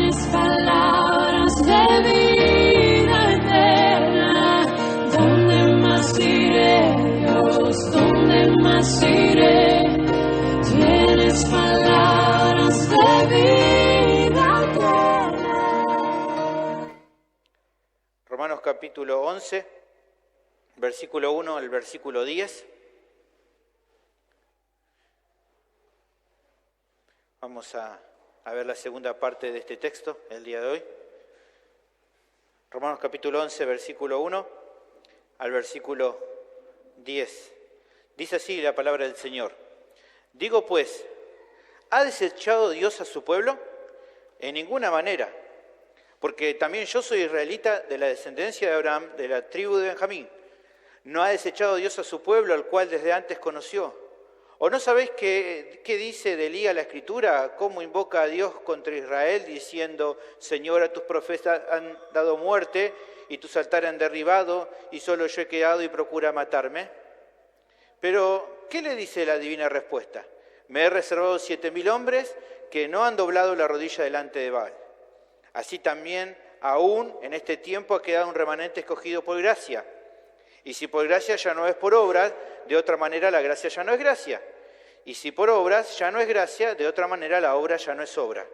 Tienes palabras de vida eterna. ¿Dónde más iré, Dios? ¿Dónde más iré? Tienes palabras de vida eterna. Romanos capítulo 11, versículo 1 al versículo 10. Vamos a ver la segunda parte de este texto el día de hoy. Romanos capítulo 11, versículo 1 al versículo 10. Dice así la palabra del Señor. Digo pues, ¿ha desechado Dios a su pueblo? En ninguna manera, porque también yo soy israelita de la descendencia de Abraham, de la tribu de Benjamín. ¿No ha desechado Dios a su pueblo, al cual desde antes conoció? ¿O no sabéis qué dice de Elías la Escritura? ¿Cómo invoca a Dios contra Israel, diciendo, Señor, a tus profetas han dado muerte, y tus altares han derribado, y solo yo he quedado y procura matarme? Pero, ¿qué le dice la divina respuesta? Me he reservado 7.000 hombres que no han doblado la rodilla delante de Baal. Así también, aún en este tiempo ha quedado un remanente escogido por gracia. Y si por gracia ya no es por obras, de otra manera la gracia ya no es gracia. Y si por obras ya no es gracia, de otra manera la obra ya no es obra.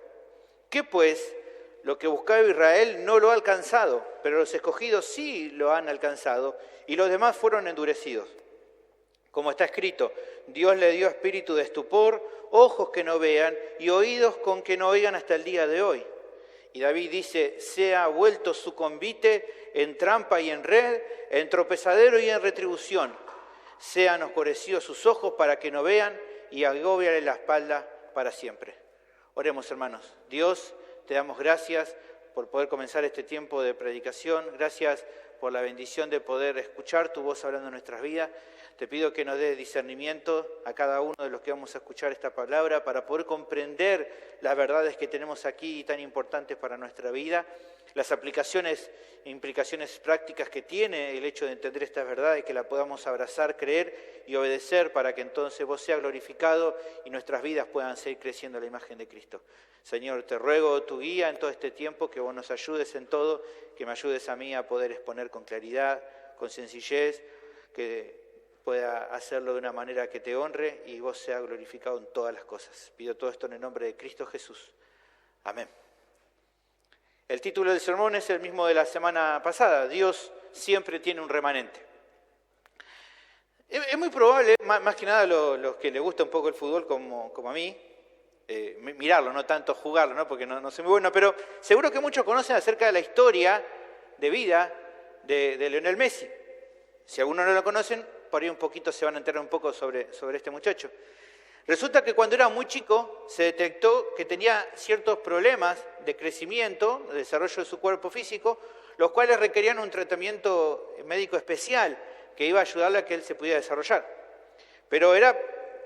¿Qué pues? Lo que buscaba Israel no lo ha alcanzado, pero los escogidos sí lo han alcanzado, y los demás fueron endurecidos. Como está escrito, Dios le dio espíritu de estupor, ojos que no vean y oídos con que no oigan hasta el día de hoy. Y David dice, sea vuelto su convite en trampa y en red, en tropezadero y en retribución. Sean oscurecidos sus ojos para que no vean y agóbiale la espalda para siempre. Oremos, hermanos. Dios, te damos gracias por poder comenzar este tiempo de predicación. Gracias por la bendición de poder escuchar tu voz hablando en nuestras vidas. Te pido que nos des discernimiento a cada uno de los que vamos a escuchar esta palabra para poder comprender las verdades que tenemos aquí tan importantes para nuestra vida, las aplicaciones e implicaciones prácticas que tiene el hecho de entender estas verdades, que la podamos abrazar, creer y obedecer para que entonces vos seas glorificado y nuestras vidas puedan seguir creciendo a la imagen de Cristo. Señor, te ruego tu guía en todo este tiempo, que vos nos ayudes en todo, que me ayudes a mí a poder exponer con claridad, con sencillez, que pueda hacerlo de una manera que te honre y vos seas glorificado en todas las cosas. Pido todo esto en el nombre de Cristo Jesús. Amén. El título del sermón es el mismo de la semana pasada. Dios siempre tiene un remanente. Es muy probable, más que nada los que les gusta un poco el fútbol como a mí, mirarlo, no tanto jugarlo, ¿no? Porque no soy muy bueno, pero seguro que muchos conocen acerca de la historia de vida de Lionel Messi. Si algunos no lo conocen, por ahí un poquito se van a enterar un poco sobre este muchacho. Resulta que cuando era muy chico se detectó que tenía ciertos problemas de crecimiento, de desarrollo de su cuerpo físico, los cuales requerían un tratamiento médico especial que iba a ayudarle a que él se pudiera desarrollar. Pero era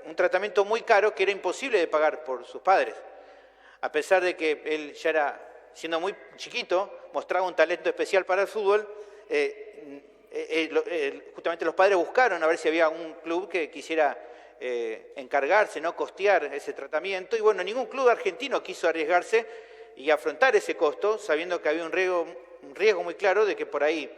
un tratamiento muy caro que era imposible de pagar por sus padres. A pesar de que él ya era, siendo muy chiquito, mostraba un talento especial para el fútbol, justamente los padres buscaron a ver si había un club que quisiera encargarse, no costear ese tratamiento, y bueno, ningún club argentino quiso arriesgarse y afrontar ese costo, sabiendo que había un riesgo muy claro de que por ahí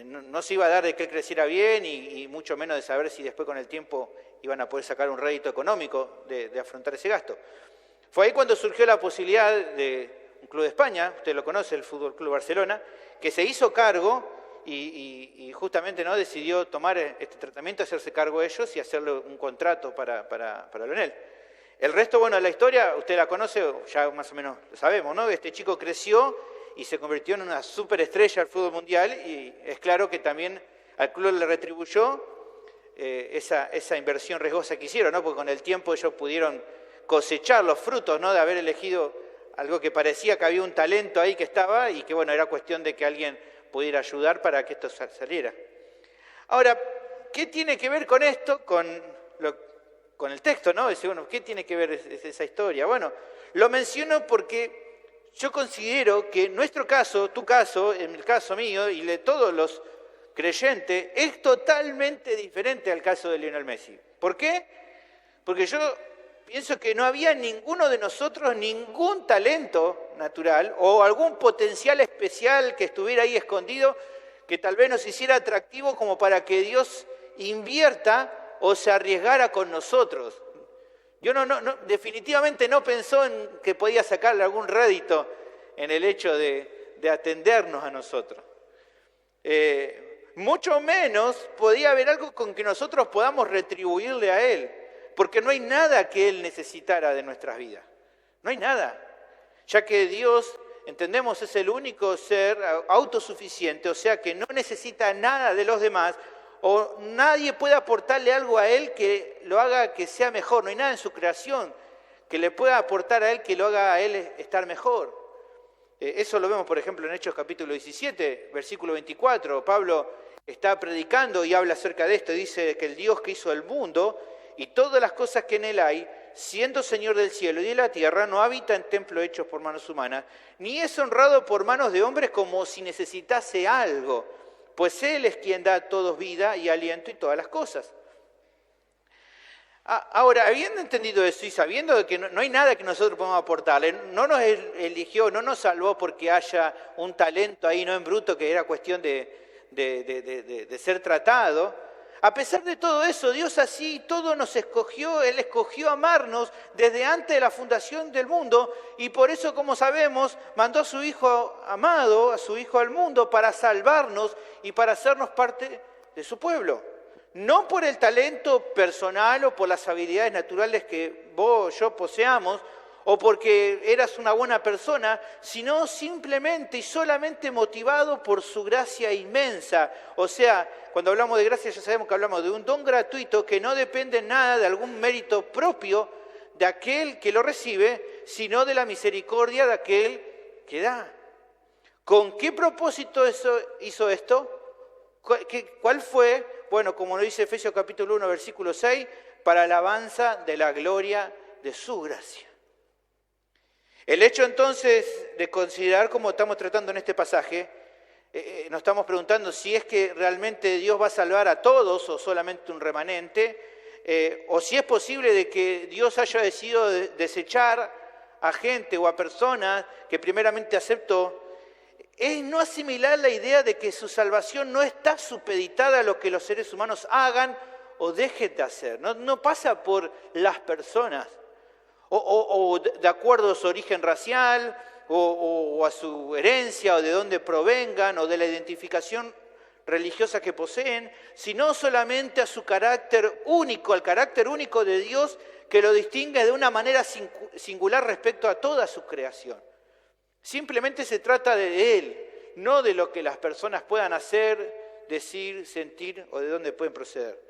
no se iba a dar de que él creciera bien y mucho menos de saber si después con el tiempo iban a poder sacar un rédito económico de afrontar ese gasto. Fue ahí cuando surgió la posibilidad de un club de España, usted lo conoce, el Fútbol Club Barcelona, que se hizo cargo y justamente no decidió tomar este tratamiento, hacerse cargo de ellos y hacerle un contrato para Lionel. El resto, bueno, de la historia, usted la conoce, ya más o menos lo sabemos, ¿no? Este chico creció y se convirtió en una superestrella del fútbol mundial y es claro que también al club le retribuyó esa inversión riesgosa que hicieron, ¿no? Porque con el tiempo ellos pudieron cosechar los frutos, ¿no? De haber elegido algo que parecía que había un talento ahí que estaba y que, bueno, era cuestión de que alguien pudiera ayudar para que esto saliera. Ahora, ¿qué tiene que ver con esto, con el texto, ¿no? Dice, bueno, ¿qué tiene que ver esa historia? Bueno, lo menciono porque yo considero que nuestro caso, tu caso, en el caso mío y de todos los creyentes, es totalmente diferente al caso de Lionel Messi. ¿Por qué? Porque yo pienso que no había ninguno de nosotros ningún talento natural o algún potencial especial que estuviera ahí escondido que tal vez nos hiciera atractivo como para que Dios invierta o se arriesgara con nosotros. Dios definitivamente no pensó en que podía sacarle algún rédito en el hecho de atendernos a nosotros. Mucho menos podía haber algo con que nosotros podamos retribuirle a Él, porque no hay nada que Él necesitara de nuestras vidas. No hay nada, ya que Dios, entendemos, es el único ser autosuficiente, o sea que no necesita nada de los demás, o nadie puede aportarle algo a Él que lo haga que sea mejor. No hay nada en su creación que le pueda aportar a Él que lo haga a Él estar mejor. Eso lo vemos, por ejemplo, en Hechos capítulo 17, versículo 24. Pablo está predicando y habla acerca de esto. Dice que el Dios que hizo el mundo y todas las cosas que en él hay, siendo Señor del cielo y de la tierra, no habita en templos hechos por manos humanas, ni es honrado por manos de hombres como si necesitase algo, pues Él es quien da a todos vida y aliento y todas las cosas. Ahora, habiendo entendido eso y sabiendo que no hay nada que nosotros podamos aportarle, no nos eligió, no nos salvó porque haya un talento ahí, no en bruto, que era cuestión de ser tratado. A pesar de todo eso, Dios así todo nos escogió, Él escogió amarnos desde antes de la fundación del mundo y por eso, como sabemos, mandó a su Hijo amado, a su Hijo al mundo para salvarnos y para hacernos parte de su pueblo. No por el talento personal o por las habilidades naturales que vos o yo poseamos, o porque eras una buena persona, sino simplemente y solamente motivado por su gracia inmensa. O sea, cuando hablamos de gracia ya sabemos que hablamos de un don gratuito que no depende nada de algún mérito propio de aquel que lo recibe, sino de la misericordia de aquel que da. ¿Con qué propósito hizo esto? ¿Cuál fue? Bueno, como lo dice Efesios capítulo 1, versículo 6, para alabanza de la gloria de su gracia. El hecho entonces de considerar como estamos tratando en este pasaje, nos estamos preguntando si es que realmente Dios va a salvar a todos o solamente un remanente, o si es posible de que Dios haya decidido desechar a gente o a personas que primeramente aceptó. Es no asimilar la idea de que su salvación no está supeditada a lo que los seres humanos hagan o dejen de hacer. No pasa por las personas, o de acuerdo a su origen racial, o a su herencia, o de dónde provengan, o de la identificación religiosa que poseen, sino solamente a su carácter único, al carácter único de Dios que lo distingue de una manera singular respecto a toda su creación. Simplemente se trata de Él, no de lo que las personas puedan hacer, decir, sentir o de dónde pueden proceder.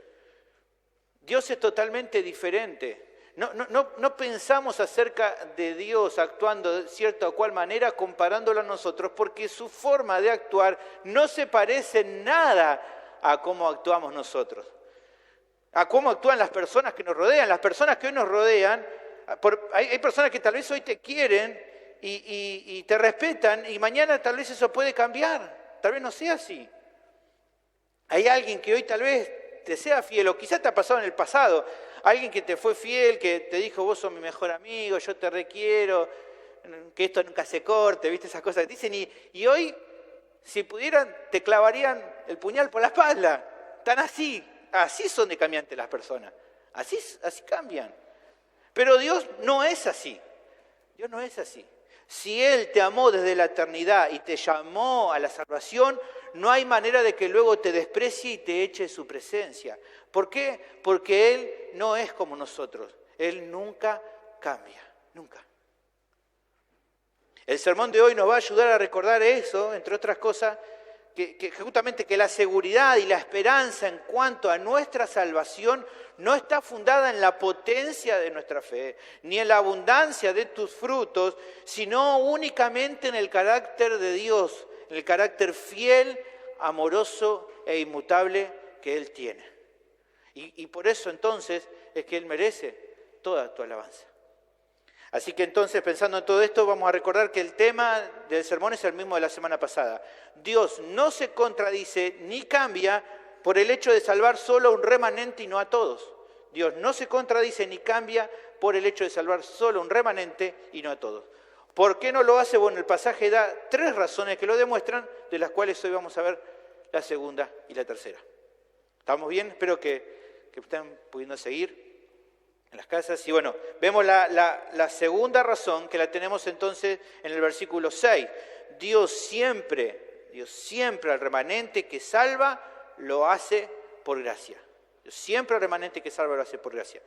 Dios es totalmente diferente. No pensamos acerca de Dios actuando de cierta o cual manera comparándolo a nosotros, porque su forma de actuar no se parece en nada a cómo actuamos nosotros, a cómo actúan las personas que nos rodean. Las personas que hoy nos rodean, hay personas que tal vez hoy te quieren y te respetan, y mañana tal vez eso puede cambiar, tal vez no sea así. Hay alguien que hoy tal vez te sea fiel, o quizás te ha pasado en el pasado, alguien que te fue fiel, que te dijo, vos sos mi mejor amigo, yo te requiero, que esto nunca se corte, ¿viste? Esas cosas que dicen, y hoy, si pudieran, te clavarían el puñal por la espalda. Tan así son de cambiantes las personas, así cambian. Pero Dios no es así, Dios no es así. Si Él te amó desde la eternidad y te llamó a la salvación, no hay manera de que luego te desprecie y te eche de su presencia. ¿Por qué? Porque Él no es como nosotros. Él nunca cambia, nunca. El sermón de hoy nos va a ayudar a recordar eso, entre otras cosas, que justamente que la seguridad y la esperanza en cuanto a nuestra salvación no está fundada en la potencia de nuestra fe, ni en la abundancia de tus frutos, sino únicamente en el carácter de Dios, en el carácter fiel, amoroso e inmutable que Él tiene. Y por eso entonces es que Él merece toda tu alabanza. Así que entonces, pensando en todo esto, vamos a recordar que el tema del sermón es el mismo de la semana pasada. Dios no se contradice ni cambia por el hecho de salvar solo a un remanente y no a todos. Dios no se contradice ni cambia por el hecho de salvar solo a un remanente y no a todos. ¿Por qué no lo hace? Bueno, el pasaje da 3 razones que lo demuestran, de las cuales hoy vamos a ver la segunda y la tercera. ¿Estamos bien? Espero que estén pudiendo seguir en las casas. Y bueno, vemos la segunda razón, que la tenemos entonces en el versículo 6. Dios siempre al remanente que salva lo hace por gracia. Dios siempre al remanente que salva lo hace por gracia.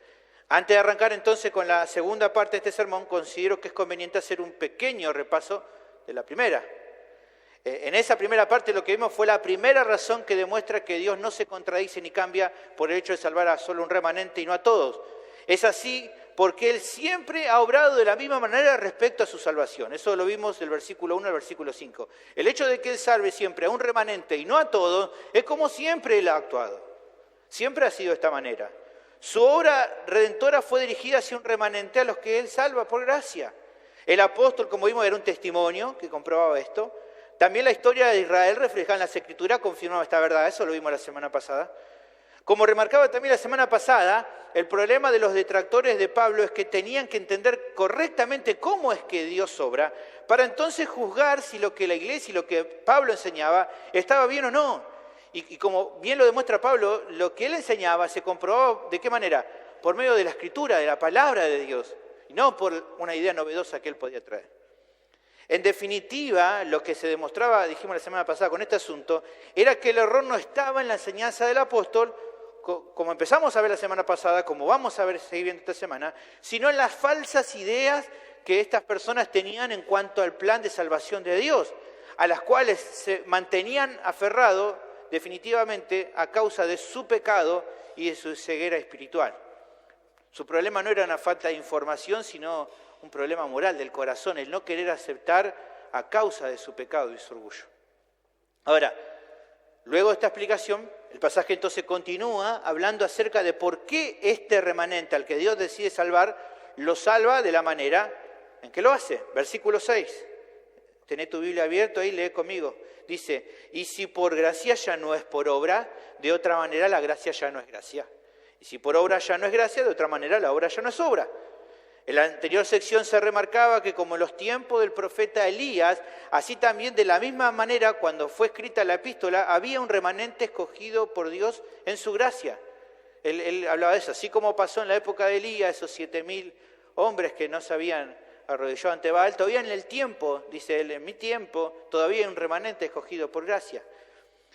Antes de arrancar entonces con la segunda parte de este sermón, considero que es conveniente hacer un pequeño repaso de la primera. En esa primera parte lo que vimos fue la primera razón que demuestra que Dios no se contradice ni cambia por el hecho de salvar a solo un remanente y no a todos. Es así porque Él siempre ha obrado de la misma manera respecto a su salvación. Eso lo vimos del versículo 1 al versículo 5. El hecho de que Él salve siempre a un remanente y no a todos es como siempre Él ha actuado. Siempre ha sido de esta manera. Su obra redentora fue dirigida hacia un remanente a los que Él salva por gracia. El apóstol, como vimos, era un testimonio que comprobaba esto. También la historia de Israel reflejada en las Escrituras confirmaba esta verdad. Eso lo vimos la semana pasada. Como remarcaba también la semana pasada, el problema de los detractores de Pablo es que tenían que entender correctamente cómo es que Dios obra, para entonces juzgar si lo que la iglesia y lo que Pablo enseñaba estaba bien o no. Y como bien lo demuestra Pablo, lo que él enseñaba se comprobaba ¿de qué manera? Por medio de la Escritura, de la palabra de Dios, y no por una idea novedosa que él podía traer. En definitiva, lo que se demostraba, dijimos la semana pasada con este asunto, era que el error no estaba en la enseñanza del apóstol, como empezamos a ver la semana pasada, como vamos a ver seguir viendo esta semana, sino en las falsas ideas que estas personas tenían en cuanto al plan de salvación de Dios, a las cuales se mantenían aferrados definitivamente a causa de su pecado y de su ceguera espiritual. Su problema no era una falta de información, sino un problema moral del corazón, el no querer aceptar a causa de su pecado y su orgullo. Ahora, luego de esta explicación, el pasaje entonces continúa hablando acerca de por qué este remanente al que Dios decide salvar, lo salva de la manera en que lo hace. Versículo 6. Tenés tu Biblia abierta ahí, lee conmigo. Dice, y si por gracia ya no es por obra, de otra manera la gracia ya no es gracia. Y si por obra ya no es gracia, de otra manera la obra ya no es obra. En la anterior sección se remarcaba que como en los tiempos del profeta Elías, así también de la misma manera cuando fue escrita la epístola, había un remanente escogido por Dios en su gracia. Él hablaba de eso, así como pasó en la época de Elías, esos 7.000 hombres que no se habían arrodillado ante Baal, todavía en el tiempo, dice él, en mi tiempo, todavía hay un remanente escogido por gracia.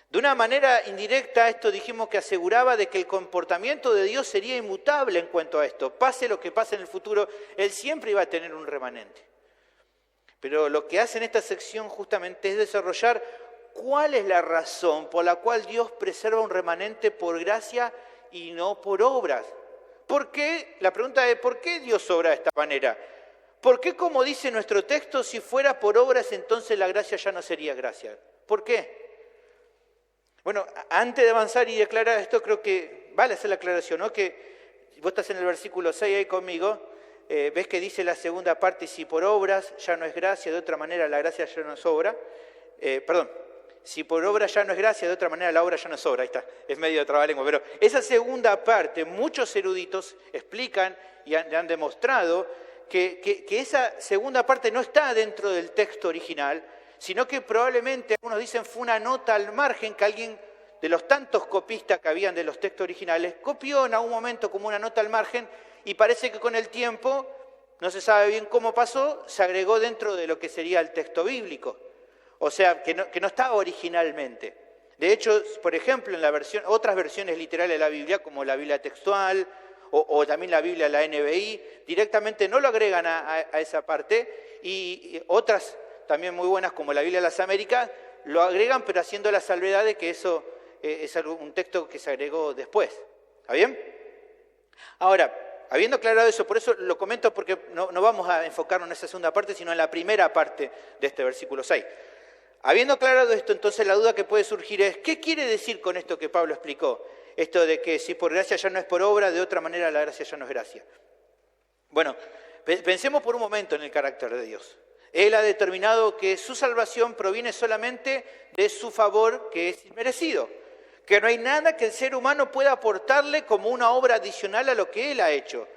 De una manera indirecta, esto dijimos que aseguraba de que el comportamiento de Dios sería inmutable en cuanto a esto. Pase lo que pase en el futuro, Él siempre iba a tener un remanente. Pero lo que hace en esta sección justamente es desarrollar cuál es la razón por la cual Dios preserva un remanente por gracia y no por obras. ¿Por qué? La pregunta es, ¿por qué Dios obra de esta manera? ¿Por qué, como dice nuestro texto, si fuera por obras, entonces la gracia ya no sería gracia? ¿Por qué? Bueno, antes de avanzar y declarar esto, creo que vale hacer la aclaración, ¿no? Que vos estás en el versículo 6 ahí conmigo, ves que dice la segunda parte, si por obras ya no es gracia, de otra manera la gracia ya no es obra. Si por obra ya no es gracia, de otra manera la obra ya no es obra. Ahí está, es medio de trabalengua. Pero esa segunda parte, muchos eruditos explican y han demostrado que esa segunda parte no está dentro del texto original, sino que probablemente, algunos dicen, fue una nota al margen que alguien de los tantos copistas que habían de los textos originales copió en algún momento como una nota al margen y parece que con el tiempo, no se sabe bien cómo pasó, se agregó dentro de lo que sería el texto bíblico. O sea, que no estaba originalmente. De hecho, por ejemplo, en otras versiones literales de la Biblia, como la Biblia textual o también la Biblia, la NBI, directamente no lo agregan a esa parte y otras también muy buenas como la Biblia de las Américas, lo agregan pero haciendo la salvedad de que eso es un texto que se agregó después. ¿Está bien? Ahora, habiendo aclarado eso, por eso lo comento porque no vamos a enfocarnos en esa segunda parte, sino en la primera parte de este versículo 6. Habiendo aclarado esto, entonces la duda que puede surgir es, ¿qué quiere decir con esto que Pablo explicó? Esto de que si por gracia ya no es por obra, de otra manera la gracia ya no es gracia. Bueno, pensemos por un momento en el carácter de Dios. Él ha determinado que su salvación proviene solamente de su favor que es inmerecido, que no hay nada que el ser humano pueda aportarle como una obra adicional a lo que Él ha hecho,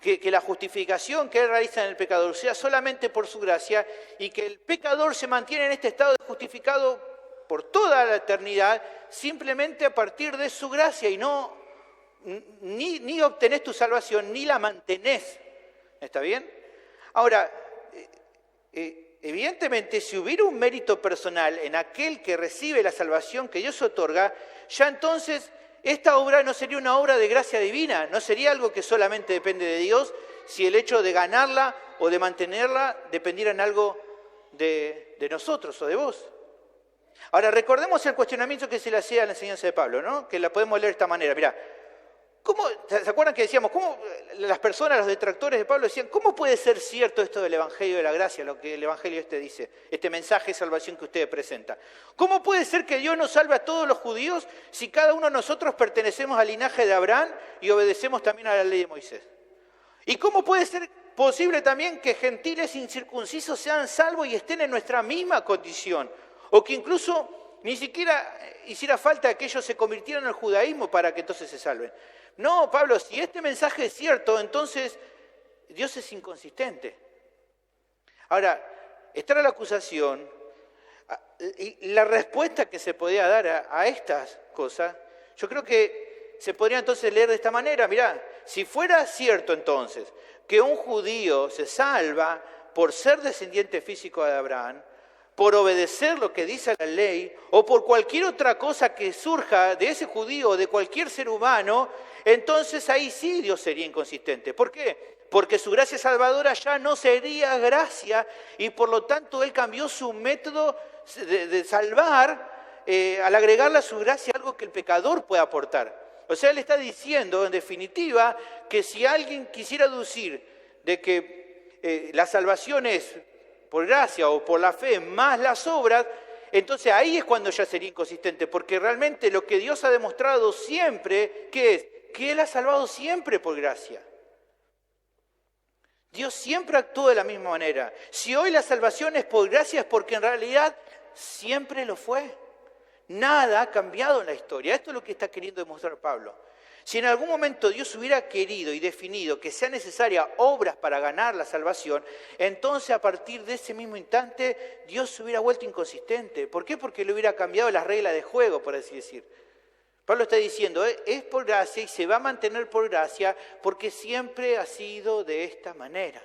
que la justificación que Él realiza en el pecador sea solamente por su gracia y que el pecador se mantiene en este estado de justificado por toda la eternidad simplemente a partir de su gracia y no ni obtenés tu salvación ni la mantenés. ¿Está bien? Ahora, evidentemente, si hubiera un mérito personal en aquel que recibe la salvación que Dios otorga, ya entonces esta obra no sería una obra de gracia divina, no sería algo que solamente depende de Dios, si el hecho de ganarla o de mantenerla dependiera en algo de nosotros o de vos. Ahora, recordemos el cuestionamiento que se le hacía a la enseñanza de Pablo, ¿no? Que la podemos leer de esta manera. Mirá, ¿se acuerdan que decíamos, cómo las personas, los detractores de Pablo decían, ¿cómo puede ser cierto esto del Evangelio de la Gracia, lo que el Evangelio dice, este mensaje de salvación que ustedes presentan? ¿Cómo puede ser que Dios nos salve a todos los judíos si cada uno de nosotros pertenecemos al linaje de Abraham y obedecemos también a la ley de Moisés? ¿Y cómo puede ser posible también que gentiles incircuncisos sean salvos y estén en nuestra misma condición? O que incluso ni siquiera hiciera falta que ellos se convirtieran al judaísmo para que entonces se salven. No, Pablo, si este mensaje es cierto, entonces Dios es inconsistente. Ahora, esta era la acusación, y la respuesta que se podía dar a estas cosas, yo creo que se podría entonces leer de esta manera. Mirá, si fuera cierto entonces que un judío se salva por ser descendiente físico de Abraham, por obedecer lo que dice la ley, o por cualquier otra cosa que surja de ese judío o de cualquier ser humano, entonces ahí sí Dios sería inconsistente. ¿Por qué? Porque su gracia salvadora ya no sería gracia y por lo tanto Él cambió su método de salvar al agregarle a su gracia algo que el pecador puede aportar. O sea, Él está diciendo en definitiva que si alguien quisiera aducir de que la salvación es por gracia o por la fe más las obras, entonces ahí es cuando ya sería inconsistente, porque realmente lo que Dios ha demostrado siempre, ¿qué es? Que Él ha salvado siempre por gracia. Dios siempre actuó de la misma manera. Si hoy la salvación es por gracia, es porque en realidad siempre lo fue. Nada ha cambiado en la historia. Esto es lo que está queriendo demostrar Pablo. Si en algún momento Dios hubiera querido y definido que sean necesarias obras para ganar la salvación, entonces a partir de ese mismo instante Dios se hubiera vuelto inconsistente. ¿Por qué? Porque le hubiera cambiado las reglas de juego, por así decir. Pablo está diciendo, es por gracia y se va a mantener por gracia porque siempre ha sido de esta manera.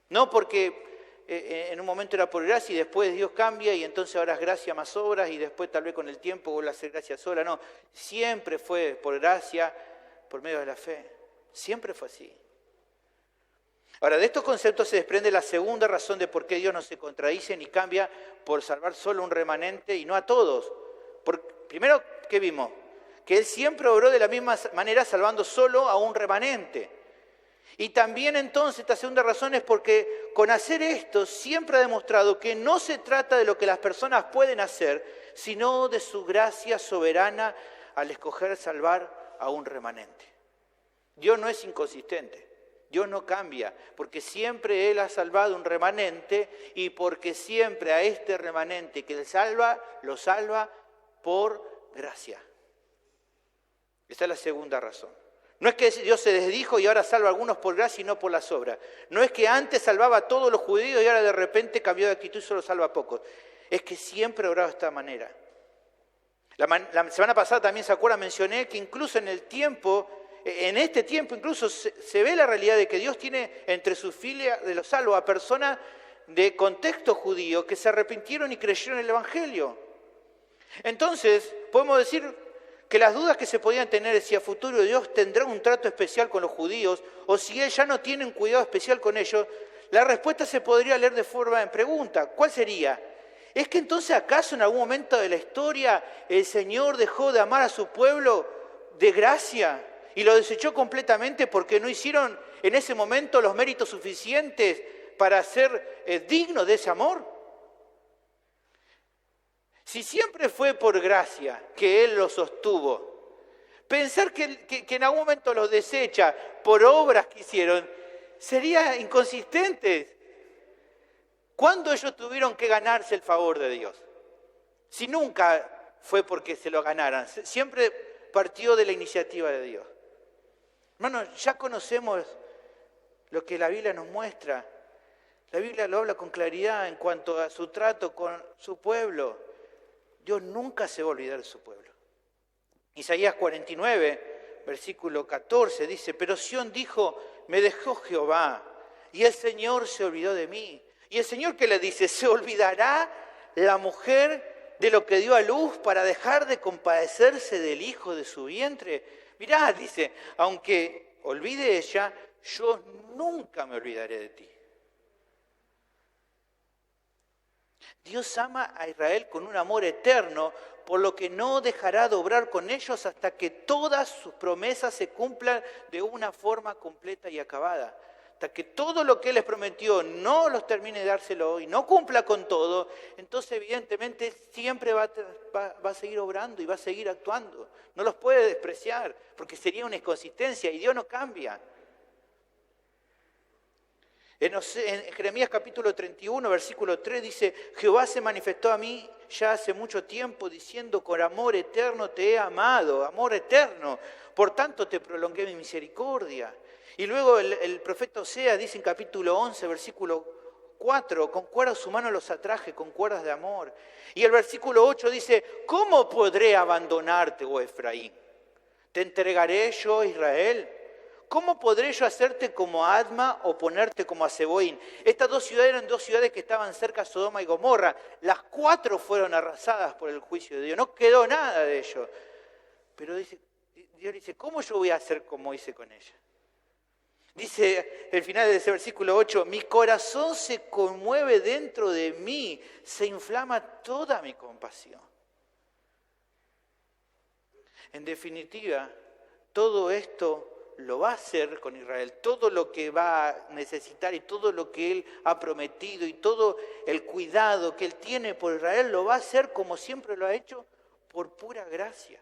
No porque en un momento era por gracia y después Dios cambia y entonces ahora es gracia más obras y después tal vez con el tiempo vuelve a ser gracia sola. No, siempre fue por gracia, por medio de la fe. Siempre fue así. Ahora, de estos conceptos se desprende la segunda razón de por qué Dios no se contradice ni cambia por salvar solo un remanente y no a todos. Primero, ¿qué vimos? Que Él siempre obró de la misma manera salvando solo a un remanente. Y también entonces esta segunda razón es porque con hacer esto siempre ha demostrado que no se trata de lo que las personas pueden hacer, sino de su gracia soberana al escoger salvar a un remanente. Dios no es inconsistente, Dios no cambia, porque siempre Él ha salvado un remanente y porque siempre a este remanente que Él salva, lo salva por gracia. Esta es la segunda razón. No es que Dios se desdijo y ahora salva a algunos por gracia y no por las obras. No es que antes salvaba a todos los judíos y ahora de repente cambió de actitud y solo salva a pocos. Es que siempre ha obrado de esta manera. La semana pasada también, ¿se acuerdan? Mencioné que incluso en este tiempo incluso se ve la realidad de que Dios tiene entre sus filias de los salvos a personas de contexto judío que se arrepintieron y creyeron en el Evangelio. Entonces, podemos decir que las dudas que se podían tener es si a futuro Dios tendrá un trato especial con los judíos o si Él ya no tiene un cuidado especial con ellos, la respuesta se podría leer de forma en pregunta. ¿Cuál sería? ¿Es que entonces acaso en algún momento de la historia el Señor dejó de amar a su pueblo de gracia y lo desechó completamente porque no hicieron en ese momento los méritos suficientes para ser dignos de ese amor? Si siempre fue por gracia que Él los sostuvo, pensar que en algún momento los desecha por obras que hicieron sería inconsistente. ¿Cuándo ellos tuvieron que ganarse el favor de Dios? Si nunca fue porque se lo ganaran, siempre partió de la iniciativa de Dios. Hermanos, ya conocemos lo que la Biblia nos muestra. La Biblia lo habla con claridad en cuanto a su trato con su pueblo. Dios nunca se va a olvidar de su pueblo. Isaías 49, versículo 14 dice, pero Sión dijo, me dejó Jehová, y el Señor se olvidó de mí. Y el Señor, ¿qué le dice? ¿Se olvidará la mujer de lo que dio a luz para dejar de compadecerse del hijo de su vientre? Mirá, dice, aunque olvide ella, yo nunca me olvidaré de ti. Dios ama a Israel con un amor eterno, por lo que no dejará de obrar con ellos hasta que todas sus promesas se cumplan de una forma completa y acabada. Hasta que todo lo que Él les prometió no los termine de dárselo y no cumpla con todo, entonces evidentemente siempre va a seguir obrando y va a seguir actuando. No los puede despreciar, porque sería una inconsistencia y Dios no cambia. En Jeremías capítulo 31, versículo 3 dice, Jehová se manifestó a mí ya hace mucho tiempo diciendo, con amor eterno te he amado, amor eterno, por tanto te prolongué mi misericordia. Y luego el profeta Oseas dice en capítulo 11, versículo 4, con cuerdas humanas los atraje, con cuerdas de amor. Y el versículo 8 dice, ¿cómo podré abandonarte, oh Efraín? ¿Te entregaré yo, Israel? ¿Cómo podré yo hacerte como a Adma o ponerte como a Zeboín? Estas dos ciudades eran dos ciudades que estaban cerca de Sodoma y Gomorra. Las 4 fueron arrasadas por el juicio de Dios. No quedó nada de ello. Pero Dios dice, ¿cómo yo voy a hacer como hice con ella? Dice el final de ese versículo 8, mi corazón se conmueve dentro de mí, se inflama toda mi compasión. En definitiva, todo esto lo va a hacer con Israel, todo lo que va a necesitar y todo lo que Él ha prometido y todo el cuidado que Él tiene por Israel, lo va a hacer como siempre lo ha hecho, por pura gracia.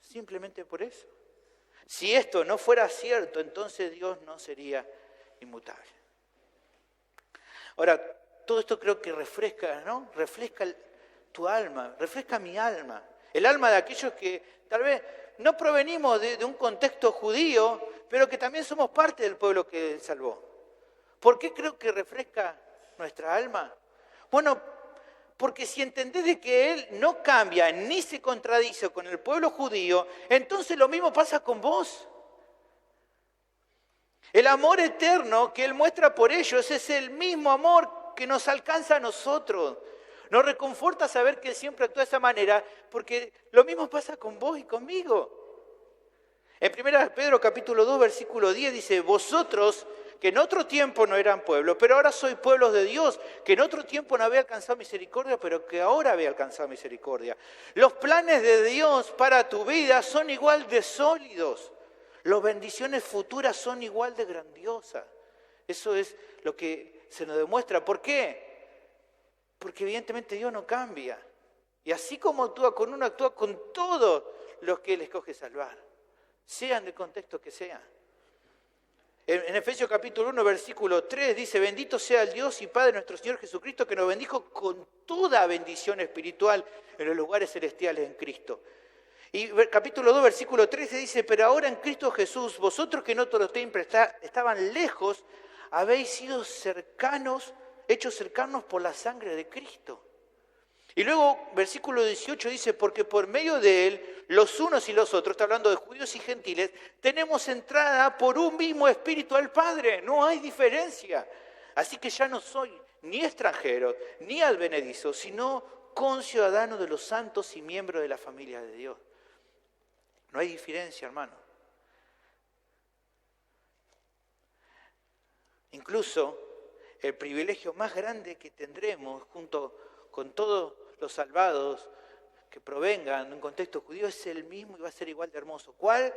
Simplemente por eso. Si esto no fuera cierto, entonces Dios no sería inmutable. Ahora, todo esto creo que refresca, ¿no? Refresca tu alma, refresca mi alma. El alma de aquellos que tal vez no provenimos de un contexto judío, pero que también somos parte del pueblo que Él salvó. ¿Por qué creo que refresca nuestra alma? Bueno, porque si entendés de que Él no cambia ni se contradice con el pueblo judío, entonces lo mismo pasa con vos. El amor eterno que Él muestra por ellos es el mismo amor que nos alcanza a nosotros. Nos reconforta saber que Él siempre actúa de esa manera, porque lo mismo pasa con vos y conmigo. En 1 Pedro capítulo 2, versículo 10 dice, vosotros que en otro tiempo no eran pueblo, pero ahora sois pueblos de Dios, que en otro tiempo no había alcanzado misericordia, pero que ahora había alcanzado misericordia. Los planes de Dios para tu vida son igual de sólidos. Las bendiciones futuras son igual de grandiosas. Eso es lo que se nos demuestra. ¿Por qué? Porque evidentemente Dios no cambia. Y así como actúa con uno, actúa con todos los que Él escoge salvar. Sean del contexto que sean. En Efesios capítulo 1, versículo 3 dice, bendito sea el Dios y Padre de nuestro Señor Jesucristo, que nos bendijo con toda bendición espiritual en los lugares celestiales en Cristo. Y capítulo 2, versículo 13 dice, pero ahora en Cristo Jesús, vosotros que en otro tiempo estaban lejos, habéis sido cercanos, hechos cercanos por la sangre de Cristo. Y luego, versículo 18 dice, porque por medio de Él, los unos y los otros, está hablando de judíos y gentiles, tenemos entrada por un mismo espíritu al Padre, no hay diferencia. Así que ya no soy ni extranjero, ni advenedizo, sino conciudadano de los santos y miembro de la familia de Dios. No hay diferencia, hermano. Incluso el privilegio más grande que tendremos junto con todos los salvados que provengan de un contexto judío es el mismo y va a ser igual de hermoso. ¿Cuál?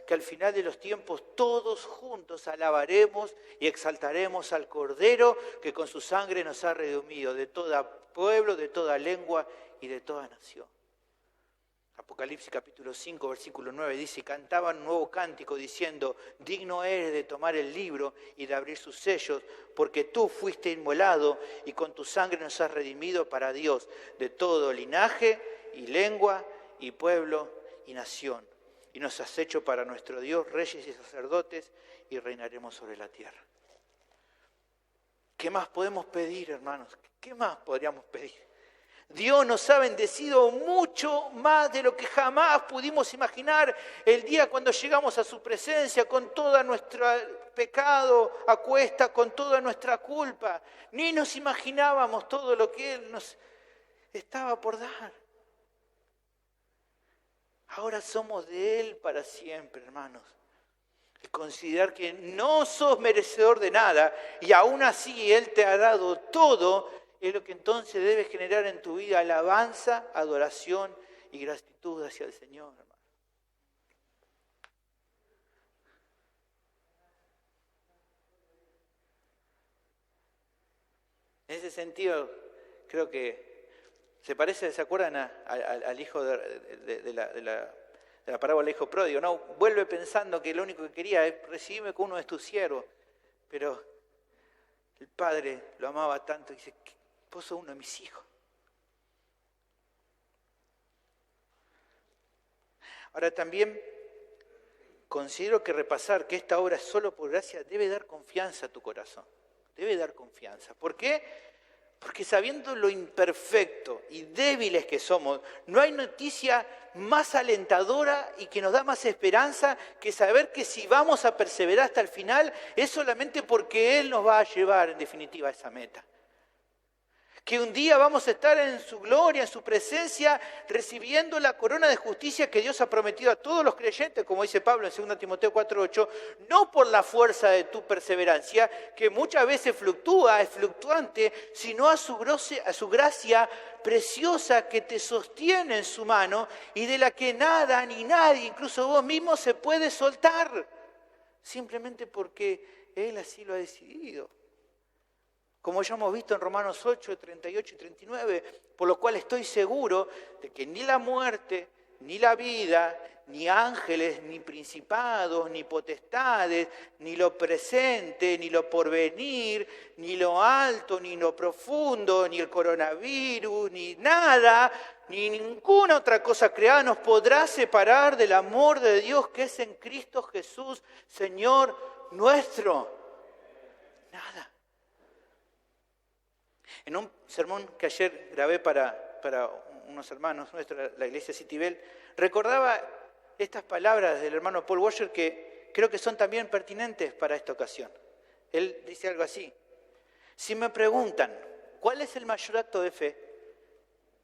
Que al final de los tiempos todos juntos alabaremos y exaltaremos al Cordero que con su sangre nos ha redimido de todo pueblo, de toda lengua y de toda nación. Apocalipsis capítulo 5, versículo 9 dice, cantaban un nuevo cántico diciendo, digno eres de tomar el libro y de abrir sus sellos, porque tú fuiste inmolado y con tu sangre nos has redimido para Dios de todo linaje y lengua y pueblo y nación. Y nos has hecho para nuestro Dios reyes y sacerdotes y reinaremos sobre la tierra. ¿Qué más podemos pedir, hermanos? ¿Qué más podríamos pedir? Dios nos ha bendecido mucho más de lo que jamás pudimos imaginar el día cuando llegamos a su presencia con todo nuestro pecado a cuesta, con toda nuestra culpa. Ni nos imaginábamos todo lo que Él nos estaba por dar. Ahora somos de Él para siempre, hermanos. Y considerar que no sos merecedor de nada y aún así Él te ha dado todo, es lo que entonces debe generar en tu vida alabanza, adoración y gratitud hacia el Señor, hermano. En ese sentido, creo que se parece, ¿se acuerdan al hijo de la parábola del hijo pródigo? No, vuelve pensando que lo único que quería es recibirme con uno de tus siervos, pero el padre lo amaba tanto y dice, vos sos uno de mis hijos. Ahora también considero que repasar que esta obra es solo por gracia debe dar confianza a tu corazón. Debe dar confianza. ¿Por qué? Porque sabiendo lo imperfecto y débiles que somos, no hay noticia más alentadora y que nos da más esperanza que saber que si vamos a perseverar hasta el final es solamente porque Él nos va a llevar en definitiva a esa meta. Que un día vamos a estar en su gloria, en su presencia, recibiendo la corona de justicia que Dios ha prometido a todos los creyentes, como dice Pablo en 2 Timoteo 4:8, no por la fuerza de tu perseverancia, que muchas veces fluctúa, es fluctuante, sino a su gracia preciosa que te sostiene en su mano y de la que nada ni nadie, incluso vos mismo, se puede soltar, simplemente porque Él así lo ha decidido. Como ya hemos visto en Romanos 8, 38 y 39, por lo cual estoy seguro de que ni la muerte, ni la vida, ni ángeles, ni principados, ni potestades, ni lo presente, ni lo porvenir, ni lo alto, ni lo profundo, ni el coronavirus, ni nada, ni ninguna otra cosa creada nos podrá separar del amor de Dios que es en Cristo Jesús, Señor nuestro. Nada. En un sermón que ayer grabé para unos hermanos nuestros, la iglesia Citibel, recordaba estas palabras del hermano Paul Washer que creo que son también pertinentes para esta ocasión. Él dice algo así: si me preguntan, ¿cuál es el mayor acto de fe?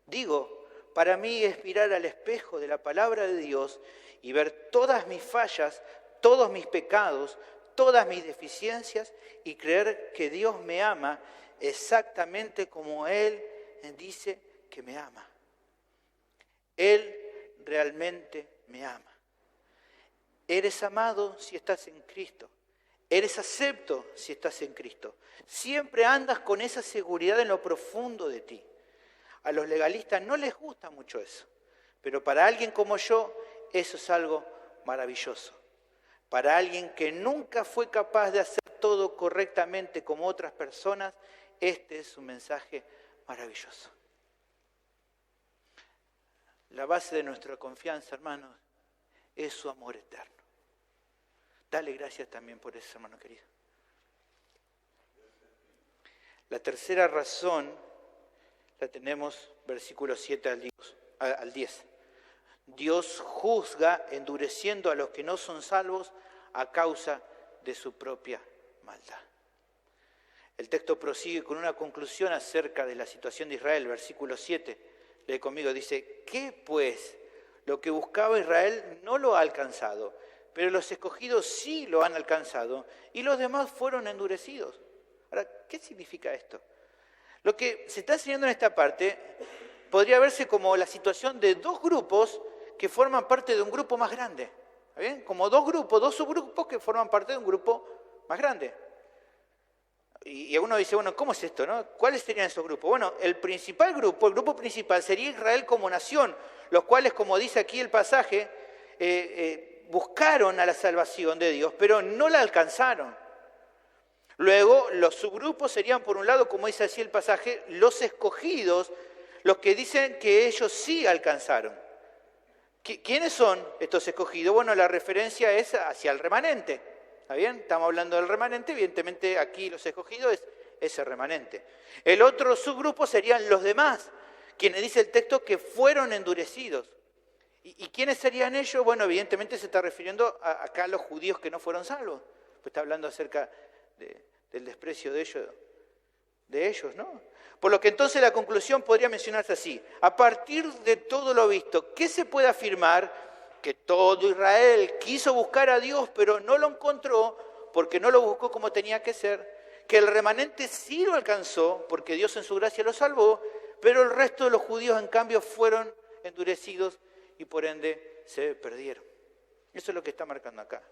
Digo, para mí es mirar al espejo de la palabra de Dios y ver todas mis fallas, todos mis pecados, todas mis deficiencias y creer que Dios me ama exactamente como Él dice que me ama. Él realmente me ama. Eres amado si estás en Cristo. Eres acepto si estás en Cristo. Siempre andas con esa seguridad en lo profundo de ti. A los legalistas no les gusta mucho eso, pero para alguien como yo, eso es algo maravilloso. Para alguien que nunca fue capaz de hacer todo correctamente como otras personas, este es un mensaje maravilloso. La base de nuestra confianza, hermanos, es su amor eterno. Dale gracias también por eso, hermano querido. La tercera razón la tenemos, versículos 7 al 10. Dios juzga endureciendo a los que no son salvos a causa de su propia maldad. El texto prosigue con una conclusión acerca de la situación de Israel, versículo 7. Lee conmigo, dice, ¿qué pues? Lo que buscaba Israel no lo ha alcanzado, pero los escogidos sí lo han alcanzado y los demás fueron endurecidos. Ahora, ¿qué significa esto? Lo que se está enseñando en esta parte podría verse como la situación de dos grupos que forman parte de un grupo más grande. ¿Está bien? Como dos grupos, dos subgrupos que forman parte de un grupo más grande. Y uno dice, bueno, ¿cómo es esto, no? ¿Cuáles serían esos grupos? Bueno, el grupo principal sería Israel como nación, los cuales, como dice aquí el pasaje, buscaron a la salvación de Dios, pero no la alcanzaron. Luego, los subgrupos serían, por un lado, como dice así el pasaje, los escogidos, los que dicen que ellos sí alcanzaron. ¿Quiénes son estos escogidos? Bueno, la referencia es hacia el remanente. ¿Está bien? Estamos hablando del remanente, evidentemente aquí los escogidos es ese remanente. El otro subgrupo serían los demás, quienes dice el texto que fueron endurecidos. ¿Y quiénes serían ellos? Bueno, evidentemente se está refiriendo acá a los judíos que no fueron salvos. Pues está hablando acerca del desprecio de ellos, ¿no? Por lo que entonces la conclusión podría mencionarse así. A partir de todo lo visto, ¿qué se puede afirmar? Que todo Israel quiso buscar a Dios, pero no lo encontró porque no lo buscó como tenía que ser. Que el remanente sí lo alcanzó porque Dios en su gracia lo salvó, pero el resto de los judíos en cambio fueron endurecidos y por ende se perdieron. Eso es lo que está marcando acá.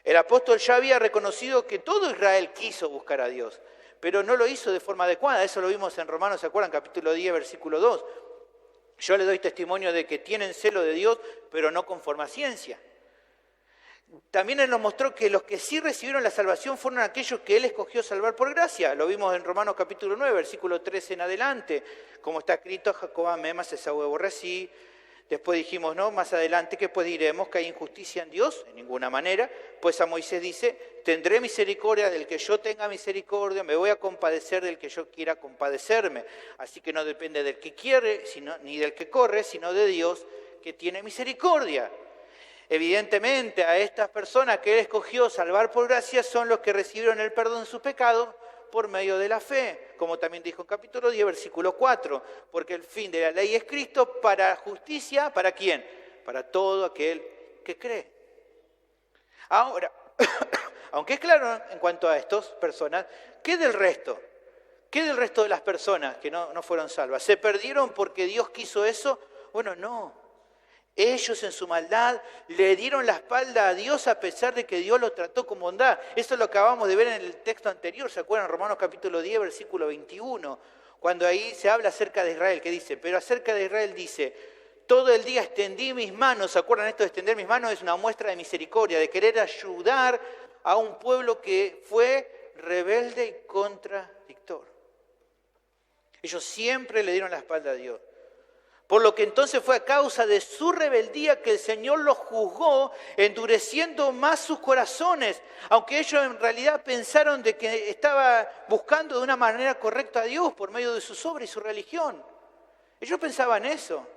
El apóstol ya había reconocido que todo Israel quiso buscar a Dios, pero no lo hizo de forma adecuada. Eso lo vimos en Romanos, ¿se acuerdan? Capítulo 10, versículo 2. Yo le doy testimonio de que tienen celo de Dios, pero no conforme a ciencia. También Él nos mostró que los que sí recibieron la salvación fueron aquellos que Él escogió salvar por gracia. Lo vimos en Romanos capítulo 9, versículo 13 en adelante. Como está escrito, Jacob amé, mas Esaú aborrecí. Después dijimos, ¿no? Más adelante, que pues diremos que hay injusticia en Dios, en ninguna manera, pues a Moisés dice, tendré misericordia del que yo tenga misericordia, me voy a compadecer del que yo quiera compadecerme. Así que no depende del que quiere, ni del que corre, sino de Dios que tiene misericordia. Evidentemente, a estas personas que Él escogió salvar por gracia son los que recibieron el perdón de sus pecados por medio de la fe, como también dijo en capítulo 10, versículo 4, porque el fin de la ley es Cristo para justicia, ¿para quién? Para todo aquel que cree. Ahora, aunque es claro en cuanto a estas personas, ¿qué del resto? ¿Qué del resto de las personas que no fueron salvas? ¿Se perdieron porque Dios quiso eso? Bueno, no. Ellos en su maldad le dieron la espalda a Dios a pesar de que Dios los trató con bondad. Esto lo acabamos de ver en el texto anterior, ¿se acuerdan? Romanos capítulo 10, versículo 21, cuando ahí se habla acerca de Israel, que dice, pero acerca de Israel dice, todo el día extendí mis manos, ¿se acuerdan? Esto de extender mis manos es una muestra de misericordia, de querer ayudar a un pueblo que fue rebelde y contradictor. Ellos siempre le dieron la espalda a Dios. Por lo que entonces fue a causa de su rebeldía que el Señor los juzgó, endureciendo más sus corazones, aunque ellos en realidad pensaron de que estaba buscando de una manera correcta a Dios por medio de sus obras y su religión. Ellos pensaban eso,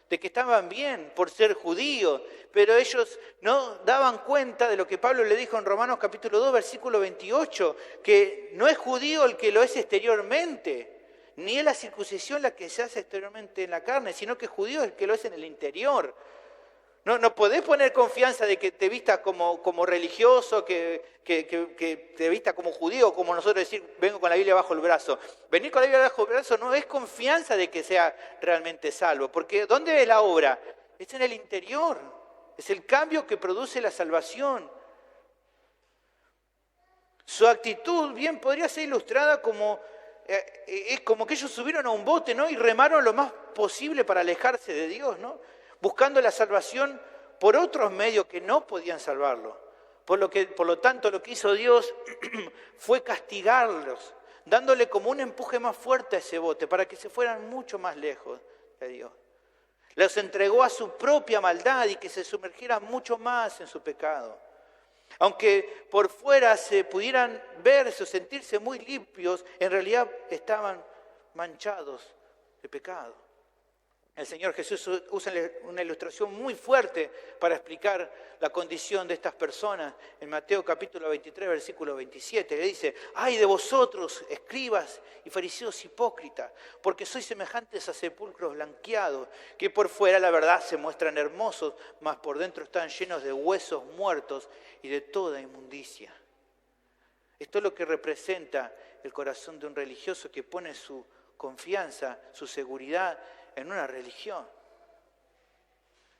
de que estaban bien por ser judíos, pero ellos no daban cuenta de lo que Pablo le dijo en Romanos capítulo 2, versículo 28, que no es judío el que lo es exteriormente, ni es la circuncisión la que se hace exteriormente en la carne, sino que judío es el que lo es en el interior. No podés poner confianza de que te vistas como religioso, que te vistas como judío, como nosotros decir, vengo con la Biblia bajo el brazo. Venir con la Biblia bajo el brazo no es confianza de que sea realmente salvo, porque ¿dónde es la obra? Es en el interior, es el cambio que produce la salvación. Su actitud bien podría ser ilustrada como que ellos subieron a un bote, ¿no? Y remaron lo más posible para alejarse de Dios, ¿no? Buscando la salvación por otros medios que no podían salvarlo. Por lo tanto, lo que hizo Dios fue castigarlos, dándole como un empuje más fuerte a ese bote para que se fueran mucho más lejos de Dios. Los entregó a su propia maldad y que se sumergieran mucho más en su pecado. Aunque por fuera se pudieran verse o sentirse muy limpios, en realidad estaban manchados de pecado. El Señor Jesús usa una ilustración muy fuerte para explicar la condición de estas personas. En Mateo capítulo 23, versículo 27, le dice, ¡ay de vosotros, escribas y fariseos hipócritas! Porque sois semejantes a sepulcros blanqueados, que por fuera la verdad se muestran hermosos, mas por dentro están llenos de huesos muertos y de toda inmundicia. Esto es lo que representa el corazón de un religioso que pone su confianza, su seguridad en una religión,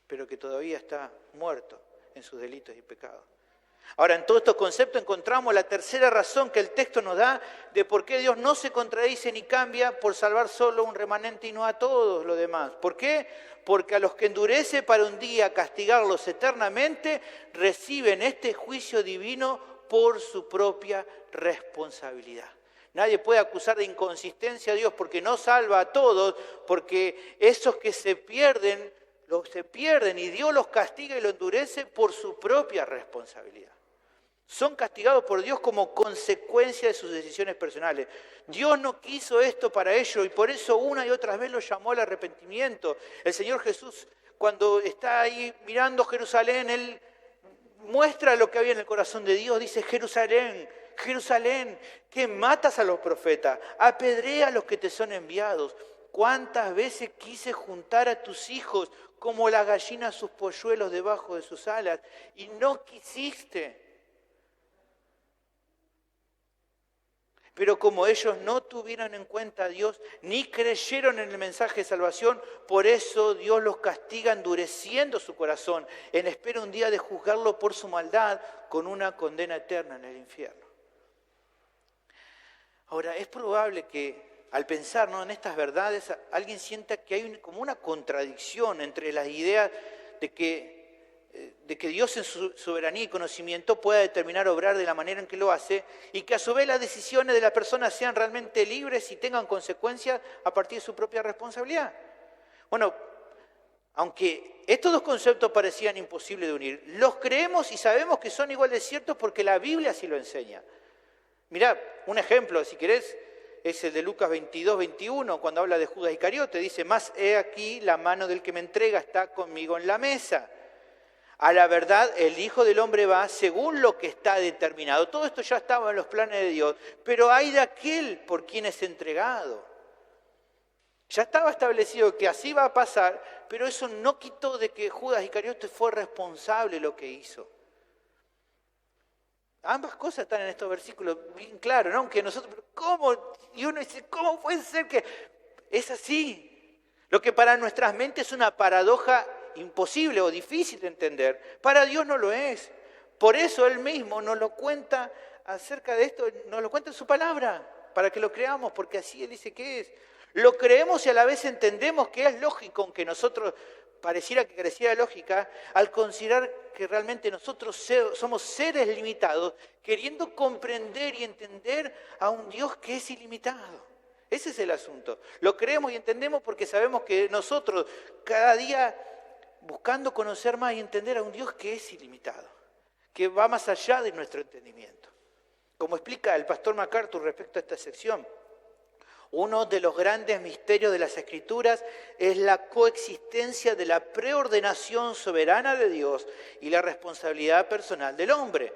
pero que todavía está muerto en sus delitos y pecados. Ahora, en todos estos conceptos encontramos la tercera razón que el texto nos da de por qué Dios no se contradice ni cambia por salvar solo un remanente y no a todos los demás. ¿Por qué? Porque a los que endurece para un día castigarlos eternamente, reciben este juicio divino por su propia responsabilidad. Nadie puede acusar de inconsistencia a Dios porque no salva a todos, porque esos que se pierden y Dios los castiga y los endurece por su propia responsabilidad. Son castigados por Dios como consecuencia de sus decisiones personales. Dios no quiso esto para ellos y por eso una y otra vez los llamó al arrepentimiento. El Señor Jesús, cuando está ahí mirando Jerusalén, Él muestra lo que había en el corazón de Dios. Dice: Jerusalén, Jerusalén, que matas a los profetas, apedrea a los que te son enviados. ¿Cuántas veces quise juntar a tus hijos como la gallina a sus polluelos debajo de sus alas? Y no quisiste. Pero como ellos no tuvieron en cuenta a Dios, ni creyeron en el mensaje de salvación, por eso Dios los castiga endureciendo su corazón, en espera un día de juzgarlo por su maldad con una condena eterna en el infierno. Ahora, es probable que al pensar, ¿no?, en estas verdades, alguien sienta que hay como una contradicción entre las ideas de que Dios en su soberanía y conocimiento pueda determinar obrar de la manera en que lo hace y que a su vez las decisiones de la persona sean realmente libres y tengan consecuencias a partir de su propia responsabilidad. Bueno, aunque estos dos conceptos parecían imposibles de unir, los creemos y sabemos que son igual de ciertos porque la Biblia así lo enseña. Mirá, un ejemplo, si querés, es el de Lucas 22, 21, cuando habla de Judas Iscariote. Dice: mas he aquí la mano del que me entrega está conmigo en la mesa. A la verdad, el Hijo del Hombre va según lo que está determinado. Todo esto ya estaba en los planes de Dios, pero hay de aquel por quien es entregado. Ya estaba establecido que así va a pasar, pero eso no quitó de que Judas Iscariote fue responsable de lo que hizo. Ambas cosas están en estos versículos bien claros, ¿no? Aunque nosotros, ¿cómo? Y uno dice: ¿cómo puede ser que es así? Lo que para nuestras mentes es una paradoja imposible o difícil de entender, para Dios no lo es. Por eso Él mismo nos lo cuenta acerca de esto, nos lo cuenta en su palabra, para que lo creamos, porque así Él dice que es. Lo creemos y a la vez entendemos que es lógico, aunque nosotros pareciera que careciera de lógica, al considerar que realmente nosotros somos seres limitados, queriendo comprender y entender a un Dios que es ilimitado. Ese es el asunto. Lo creemos y entendemos porque sabemos que nosotros cada día buscando conocer más y entender a un Dios que es ilimitado, que va más allá de nuestro entendimiento. Como explica el pastor MacArthur respecto a esta sección, uno de los grandes misterios de las Escrituras es la coexistencia de la preordenación soberana de Dios y la responsabilidad personal del hombre.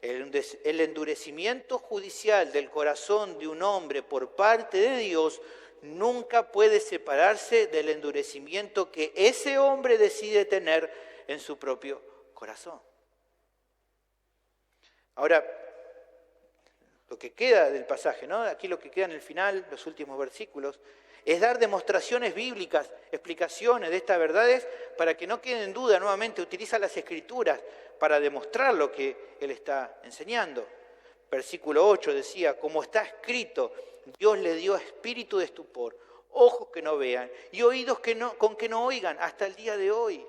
El endurecimiento judicial del corazón de un hombre por parte de Dios nunca puede separarse del endurecimiento que ese hombre decide tener en su propio corazón. Ahora, lo que queda del pasaje, ¿no? Aquí lo que queda en el final, los últimos versículos, es dar demostraciones bíblicas, explicaciones de estas verdades para que no queden en duda. Nuevamente utiliza las Escrituras para demostrar lo que él está enseñando. Versículo 8 decía: como está escrito, Dios le dio espíritu de estupor, ojos que no vean y oídos con que no oigan hasta el día de hoy.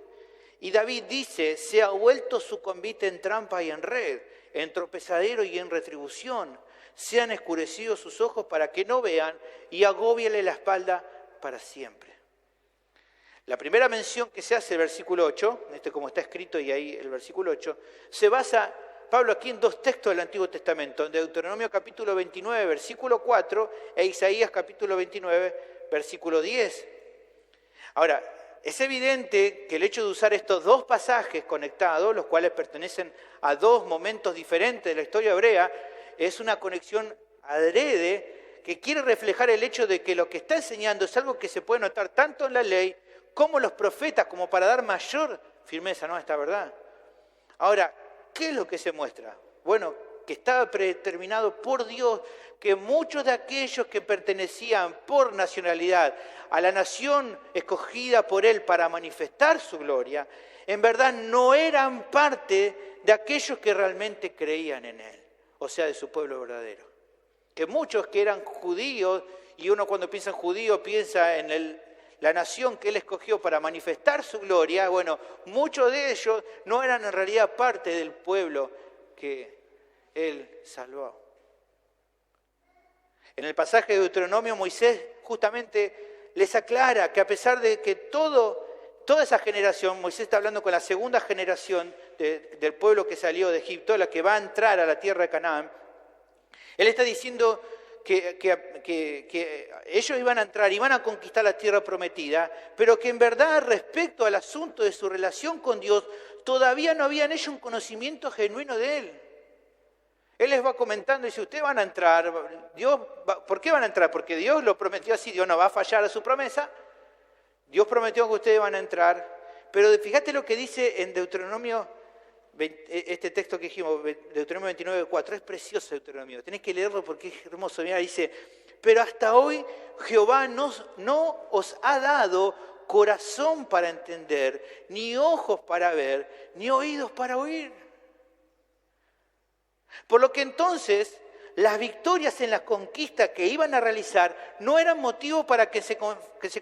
Y David dice: se ha vuelto su convite en trampa y en red, en tropezadero y en retribución. Se han escurecido sus ojos para que no vean y agóbiale la espalda para siempre. La primera mención que se hace, el versículo 8, como está escrito y ahí el versículo 8, se basa Pablo aquí en dos textos del Antiguo Testamento, en Deuteronomio capítulo 29, versículo 4, e Isaías capítulo 29, versículo 10. Ahora, es evidente que el hecho de usar estos dos pasajes conectados, los cuales pertenecen a dos momentos diferentes de la historia hebrea, es una conexión adrede que quiere reflejar el hecho de que lo que está enseñando es algo que se puede notar tanto en la ley como en los profetas, como para dar mayor firmeza, ¿no?, a esta verdad. Ahora, ¿qué es lo que se muestra? Bueno, que estaba predeterminado por Dios que muchos de aquellos que pertenecían por nacionalidad a la nación escogida por Él para manifestar su gloria, en verdad no eran parte de aquellos que realmente creían en Él, o sea, de su pueblo verdadero. Que muchos que eran judíos, y uno cuando piensa en judío piensa en la nación que Él escogió para manifestar su gloria, bueno, muchos de ellos no eran en realidad parte del pueblo que Él salvó. En el pasaje de Deuteronomio, Moisés justamente les aclara que a pesar de que toda esa generación, Moisés está hablando con la segunda generación del pueblo que salió de Egipto, la que va a entrar a la tierra de Canaán, él está diciendo que ellos iban a entrar, iban a conquistar la tierra prometida, pero que en verdad respecto al asunto de su relación con Dios, todavía no habían hecho un conocimiento genuino de Él. Él les va comentando y dice, ustedes van a entrar, ¿por qué van a entrar? Porque Dios lo prometió así, Dios no va a fallar a su promesa, Dios prometió que ustedes van a entrar, pero fíjate lo que dice en Deuteronomio, este texto que dijimos, Deuteronomio 29:4, es precioso Deuteronomio, tenés que leerlo porque es hermoso. Mira, dice, pero hasta hoy Jehová no os ha dado corazón para entender, ni ojos para ver, ni oídos para oír. Por lo que entonces las victorias en la conquista que iban a realizar no eran motivo para que se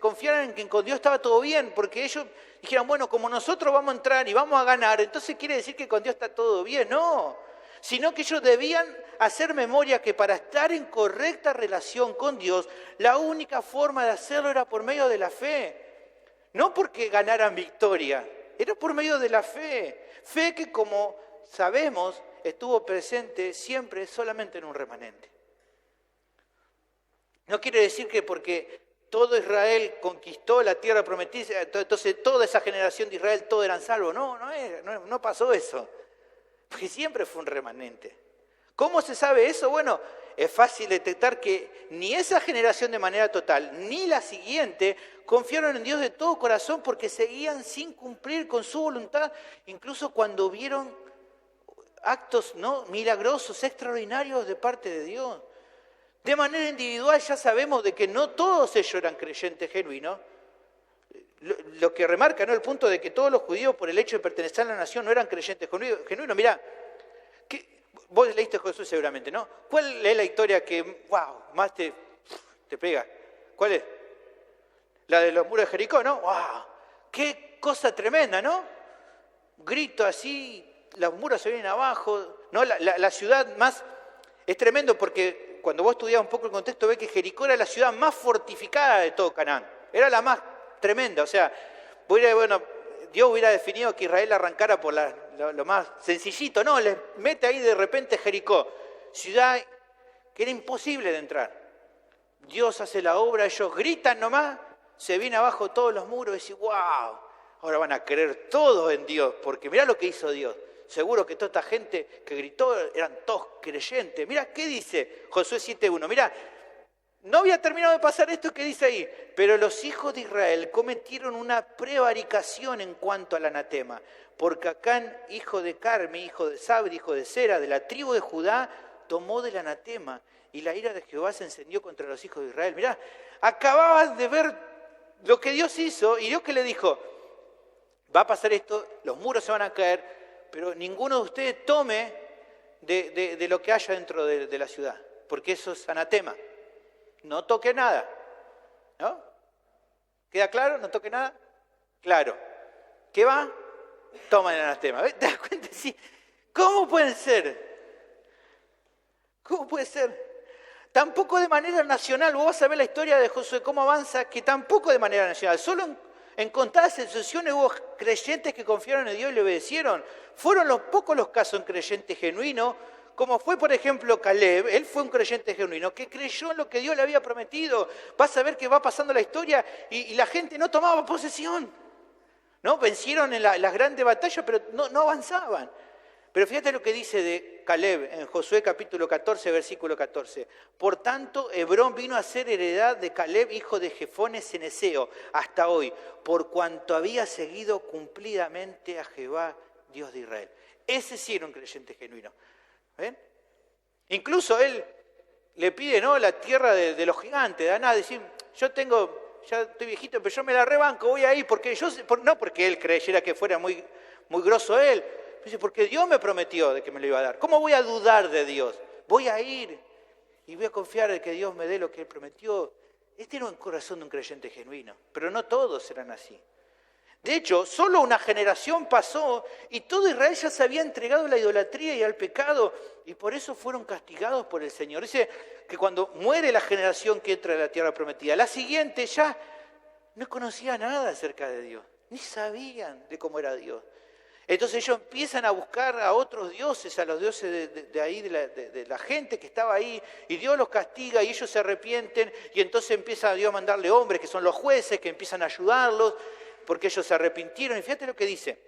confiaran en que con Dios estaba todo bien, porque ellos dijeron, bueno, como nosotros vamos a entrar y vamos a ganar, entonces quiere decir que con Dios está todo bien. No, sino que ellos debían hacer memoria que para estar en correcta relación con Dios, la única forma de hacerlo era por medio de la fe. No porque ganaran victoria, era por medio de la fe. Fe que, como sabemos, estuvo presente siempre solamente en un remanente. No quiere decir que porque todo Israel conquistó la tierra prometida, entonces toda esa generación de Israel, todos eran salvos. No pasó eso. Porque siempre fue un remanente. ¿Cómo se sabe eso? Bueno, es fácil detectar que ni esa generación de manera total, ni la siguiente, confiaron en Dios de todo corazón porque seguían sin cumplir con su voluntad, incluso cuando vieron actos milagrosos, extraordinarios de parte de Dios. De manera individual ya sabemos de que no todos ellos eran creyentes genuinos. Lo que remarca, ¿no?, el punto de que todos los judíos, por el hecho de pertenecer a la nación, no eran creyentes genuinos. Mirá, vos leíste Josué seguramente, ¿no? ¿Cuál es la historia que, más te pega? ¿Cuál es? La de los muros de Jericó, ¿no? ¡Wow! ¡Qué cosa tremenda!, ¿no? Grito así, los muros se vienen abajo, ¿no? La ciudad más... Es tremendo porque cuando vos estudiás un poco el contexto, ves que Jericó era la ciudad más fortificada de todo Canaán. Era la más tremenda, o sea, Dios hubiera definido que Israel arrancara por lo más sencillito. No, les mete ahí de repente Jericó, ciudad que era imposible de entrar. Dios hace la obra, ellos gritan nomás, se viene abajo todos los muros y dicen, wow, ahora van a creer todos en Dios, porque mirá lo que hizo Dios. Seguro que toda esta gente que gritó eran todos creyentes. Mirá qué dice Josué 7:1. Mirá, no había terminado de pasar esto que dice ahí, pero los hijos de Israel cometieron una prevaricación en cuanto al anatema, porque Acán, hijo de Carmi, hijo de Sabri, hijo de Sera, de la tribu de Judá, tomó del anatema, y la ira de Jehová se encendió contra los hijos de Israel. Mirá, acababas de ver lo que Dios hizo, y Dios que le dijo, va a pasar esto, los muros se van a caer, pero ninguno de ustedes tome de lo que haya dentro de la ciudad, porque eso es anatema. No toque nada, ¿no? ¿Queda claro? ¿No toque nada? Claro. ¿Qué va? Toma el anatema. ¿Te das cuenta? Sí. ¿Cómo pueden ser? ¿Cómo puede ser? Tampoco de manera nacional. Vos vas a ver la historia de Josué, cómo avanza, que tampoco de manera nacional. Solo en contadas excepciones hubo creyentes que confiaron en Dios y le obedecieron. Fueron pocos los casos en creyentes genuinos, como fue, por ejemplo, Caleb. Él fue un creyente genuino que creyó en lo que Dios le había prometido. Vas a ver que va pasando la historia y la gente no tomaba posesión, ¿no? Vencieron en las grandes batallas, pero no avanzaban. Pero fíjate lo que dice de Caleb en Josué capítulo 14, versículo 14. Por tanto, Hebrón vino a ser heredad de Caleb, hijo de Jefone ceneseo, hasta hoy, por cuanto había seguido cumplidamente a Jehová, Dios de Israel. Ese sí era un creyente genuino. ¿Ven? Incluso él le pide, ¿no?, la tierra de los gigantes, de Aná, decir, ya estoy viejito, pero yo me la rebanco, voy ahí, no porque él creyera que fuera muy, muy grosso él, porque Dios me prometió de que me lo iba a dar. ¿Cómo voy a dudar de Dios? Voy a ir y voy a confiar en que Dios me dé lo que Él prometió. Este era el corazón de un creyente genuino, pero no todos eran así. De hecho, solo una generación pasó y todo Israel ya se había entregado a la idolatría y al pecado, y por eso fueron castigados por el Señor. Dice que cuando muere la generación que entra a la tierra prometida, la siguiente ya no conocía nada acerca de Dios, ni sabían de cómo era Dios. Entonces ellos empiezan a buscar a otros dioses, a los dioses de ahí, de la gente que estaba ahí, y Dios los castiga y ellos se arrepienten, y entonces empieza Dios a mandarle hombres, que son los jueces, que empiezan a ayudarlos, porque ellos se arrepintieron. Y fíjate lo que dice,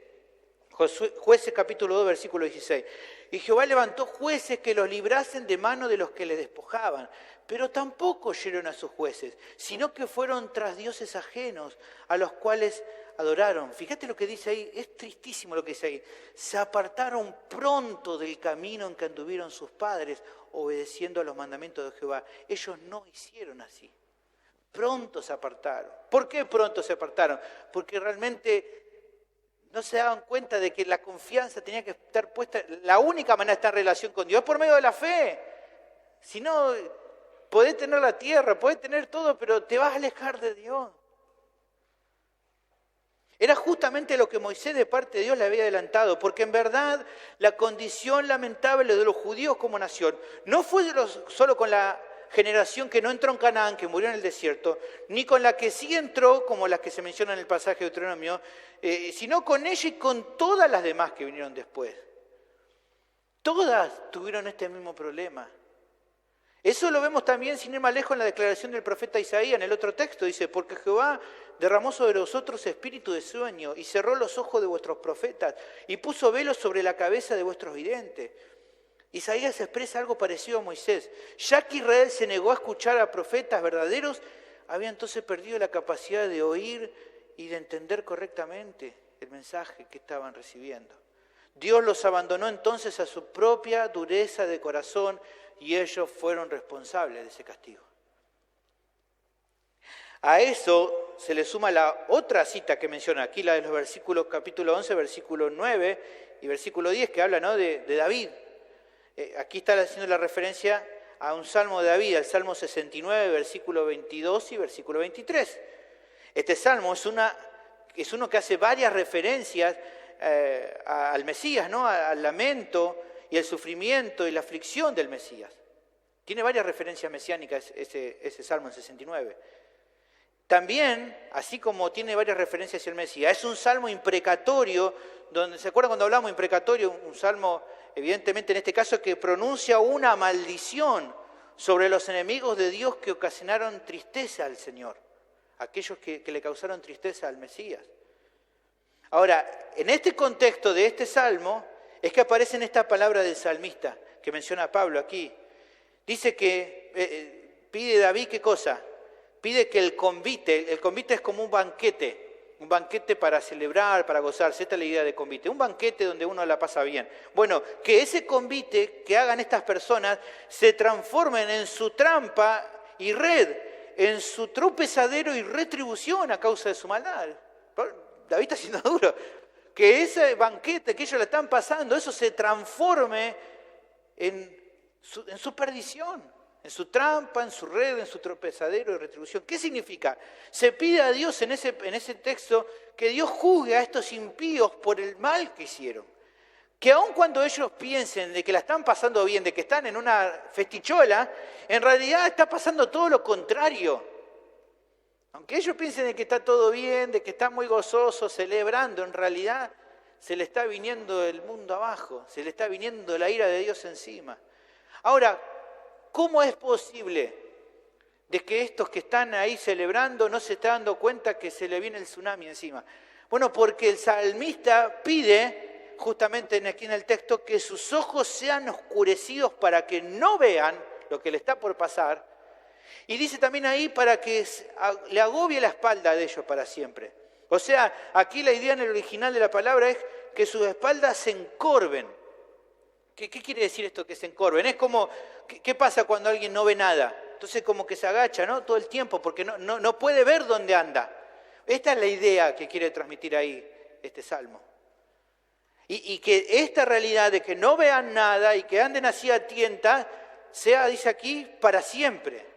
Jueces capítulo 2, versículo 16. Y Jehová levantó jueces que los librasen de mano de los que les despojaban, pero tampoco oyeron a sus jueces, sino que fueron tras dioses ajenos, a los cuales adoraron. Fíjate lo que dice ahí, es tristísimo lo que dice ahí. Se apartaron pronto del camino en que anduvieron sus padres, obedeciendo a los mandamientos de Jehová. Ellos no hicieron así. Pronto se apartaron. ¿Por qué pronto se apartaron? Porque realmente no se daban cuenta de que la confianza tenía que estar puesta. La única manera de estar en relación con Dios es por medio de la fe. Si no, podés tener la tierra, podés tener todo, pero te vas a alejar de Dios. Era justamente lo que Moisés de parte de Dios le había adelantado, porque en verdad la condición lamentable de los judíos como nación no fue solo con la generación que no entró en Canaán, que murió en el desierto, ni con la que sí entró, como las que se mencionan en el pasaje de Deuteronomio, sino con ella y con todas las demás que vinieron después. Todas tuvieron este mismo problema. Eso lo vemos también, sin ir más lejos, en la declaración del profeta Isaías, en el otro texto. Dice, porque Jehová derramó sobre vosotros espíritu de sueño y cerró los ojos de vuestros profetas y puso velos sobre la cabeza de vuestros videntes. Isaías expresa algo parecido a Moisés. Ya que Israel se negó a escuchar a profetas verdaderos, había entonces perdido la capacidad de oír y de entender correctamente el mensaje que estaban recibiendo. Dios los abandonó entonces a su propia dureza de corazón y ellos fueron responsables de ese castigo. A eso se le suma la otra cita que menciona aquí, la de los versículos capítulo 11, versículo 9 y versículo 10, que habla, ¿no?, de David. Aquí está haciendo la referencia a un salmo de David, al Salmo 69, versículo 22 y versículo 23. Este salmo es uno que hace varias referencias al Mesías, ¿no?, al lamento y el sufrimiento y la aflicción del Mesías. Tiene varias referencias mesiánicas ese Salmo en 69. También, así como tiene varias referencias hacia el Mesías, es un salmo imprecatorio, donde, ¿se acuerdan cuando hablamos de imprecatorio? Un salmo, evidentemente en este caso, que pronuncia una maldición sobre los enemigos de Dios que ocasionaron tristeza al Señor, aquellos que le causaron tristeza al Mesías. Ahora, en este contexto de este salmo, es que aparecen esta palabra del salmista que menciona Pablo aquí. Dice que pide David, ¿qué cosa? Pide que el convite es como un banquete para celebrar, para gozarse. Esta es la idea de convite, un banquete donde uno la pasa bien. Bueno, que ese convite que hagan estas personas se transformen en su trampa y red, en su tropezadero y retribución a causa de su maldad. David está siendo duro. Que ese banquete que ellos le están pasando, eso se transforme en su perdición, en su trampa, en su red, en su tropezadero y retribución. ¿Qué significa? Se pide a Dios en ese texto que Dios juzgue a estos impíos por el mal que hicieron. Que aun cuando ellos piensen de que la están pasando bien, de que están en una festichola, en realidad está pasando todo lo contrario. Aunque ellos piensen de que está todo bien, de que están muy gozosos, celebrando, en realidad se le está viniendo el mundo abajo, se le está viniendo la ira de Dios encima. Ahora, ¿cómo es posible de que estos que están ahí celebrando no se están dando cuenta que se le viene el tsunami encima? Bueno, porque el salmista pide, justamente aquí en el texto, que sus ojos sean oscurecidos para que no vean lo que le está por pasar. Y dice también ahí para que le agobie la espalda de ellos para siempre. O sea, aquí la idea en el original de la palabra es que sus espaldas se encorven. ¿Qué quiere decir esto que se encorven? Es como, ¿qué pasa cuando alguien no ve nada? Entonces como que se agacha, ¿no?, todo el tiempo porque no puede ver dónde anda. Esta es la idea que quiere transmitir ahí este salmo. Y que esta realidad de que no vean nada y que anden así a tientas sea, dice aquí, para siempre.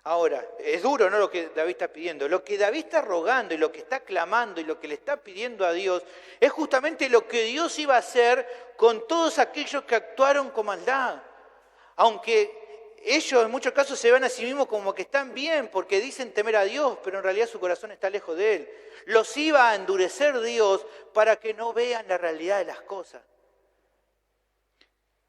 Ahora, es duro, ¿no?, lo que David está pidiendo. Lo que David está rogando y lo que está clamando y lo que le está pidiendo a Dios es justamente lo que Dios iba a hacer con todos aquellos que actuaron con maldad. Aunque ellos en muchos casos se ven a sí mismos como que están bien porque dicen temer a Dios, pero en realidad su corazón está lejos de Él. Los iba a endurecer Dios para que no vean la realidad de las cosas.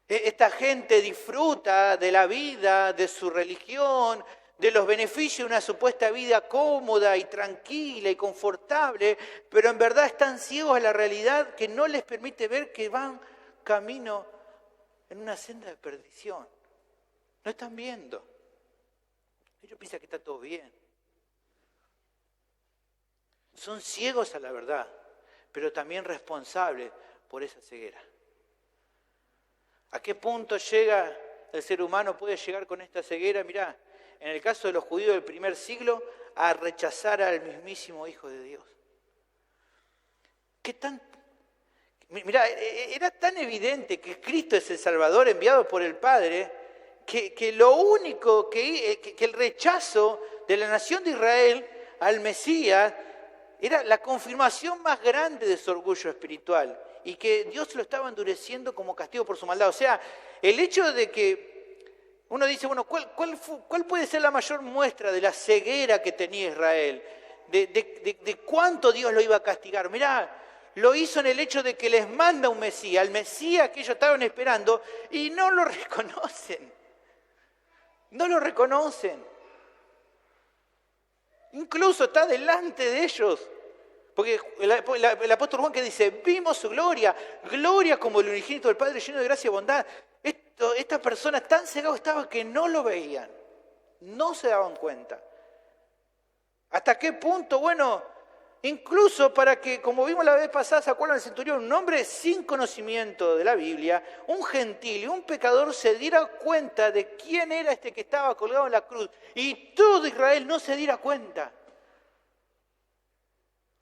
Esta gente disfruta de la vida, de su religión, de los beneficios de una supuesta vida cómoda y tranquila y confortable, pero en verdad están ciegos a la realidad que no les permite ver que van camino en una senda de perdición. No están viendo. Ellos piensan que está todo bien. Son ciegos a la verdad, pero también responsables por esa ceguera. ¿A qué punto llega el ser humano? Puede llegar con esta ceguera, mirá, en el caso de los judíos del primer siglo, a rechazar al mismísimo Hijo de Dios. Mirá, era tan evidente que Cristo es el Salvador enviado por el Padre, que lo único que el rechazo de la nación de Israel al Mesías era la confirmación más grande de su orgullo espiritual y que Dios lo estaba endureciendo como castigo por su maldad. O sea, el hecho de que uno dice, bueno, ¿cuál puede ser la mayor muestra de la ceguera que tenía Israel? De cuánto Dios lo iba a castigar. Mirá, lo hizo en el hecho de que les manda un Mesías, el Mesías que ellos estaban esperando, y no lo reconocen. No lo reconocen. Incluso está delante de ellos. Porque el apóstol Juan que dice, vimos su gloria, gloria como el unigénito del Padre lleno de gracia y bondad. Estas personas tan cegados estaban que no lo veían, no se daban cuenta. ¿Hasta qué punto? Bueno, incluso para que, como vimos la vez pasada, ¿se acuerdan del centurión? Un hombre sin conocimiento de la Biblia, un gentil y un pecador se diera cuenta de quién era este que estaba colgado en la cruz. Y todo Israel no se diera cuenta.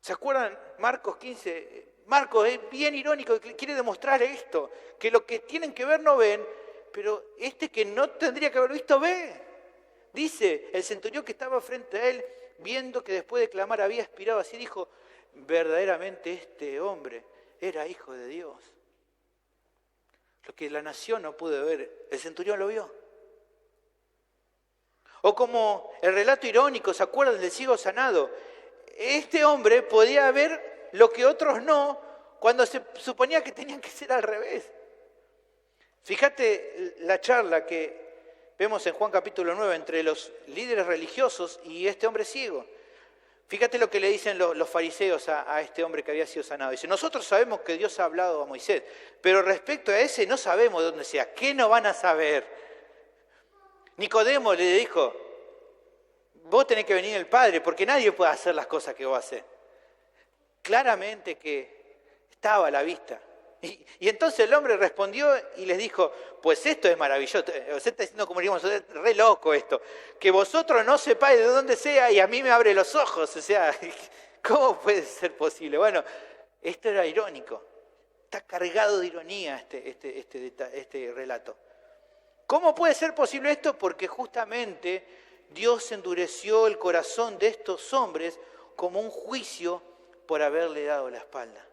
¿Se acuerdan? Marcos 15. Marcos es bien irónico, quiere demostrar esto, que lo que tienen que ver no ven, pero este que no tendría que haber visto ve. Dice el centurión que estaba frente a él, viendo que después de clamar había expirado, así dijo, verdaderamente este hombre era hijo de Dios. Lo que la nación no pudo ver, el centurión lo vio. O como el relato irónico, ¿se acuerdan del ciego sanado? Este hombre podía ver lo que otros no, cuando se suponía que tenían que ser al revés. Fíjate la charla que vemos en Juan capítulo 9 entre los líderes religiosos y este hombre ciego. Fíjate lo que le dicen los fariseos a este hombre que había sido sanado. Dice, nosotros sabemos que Dios ha hablado a Moisés, pero respecto a ese no sabemos de dónde sea. ¿Qué no van a saber? Nicodemo le dijo, vos tenés que venir el Padre, porque nadie puede hacer las cosas que vos hacés. Claramente que estaba a la vista. Y entonces el hombre respondió y les dijo, pues esto es maravilloso. Usted está diciendo, como diríamos, es re loco esto. Que vosotros no sepáis de dónde sea y a mí me abre los ojos. O sea, ¿cómo puede ser posible? Bueno, esto era irónico. Está cargado de ironía este relato. ¿Cómo puede ser posible esto? Porque justamente Dios endureció el corazón de estos hombres como un juicio por haberle dado la espalda.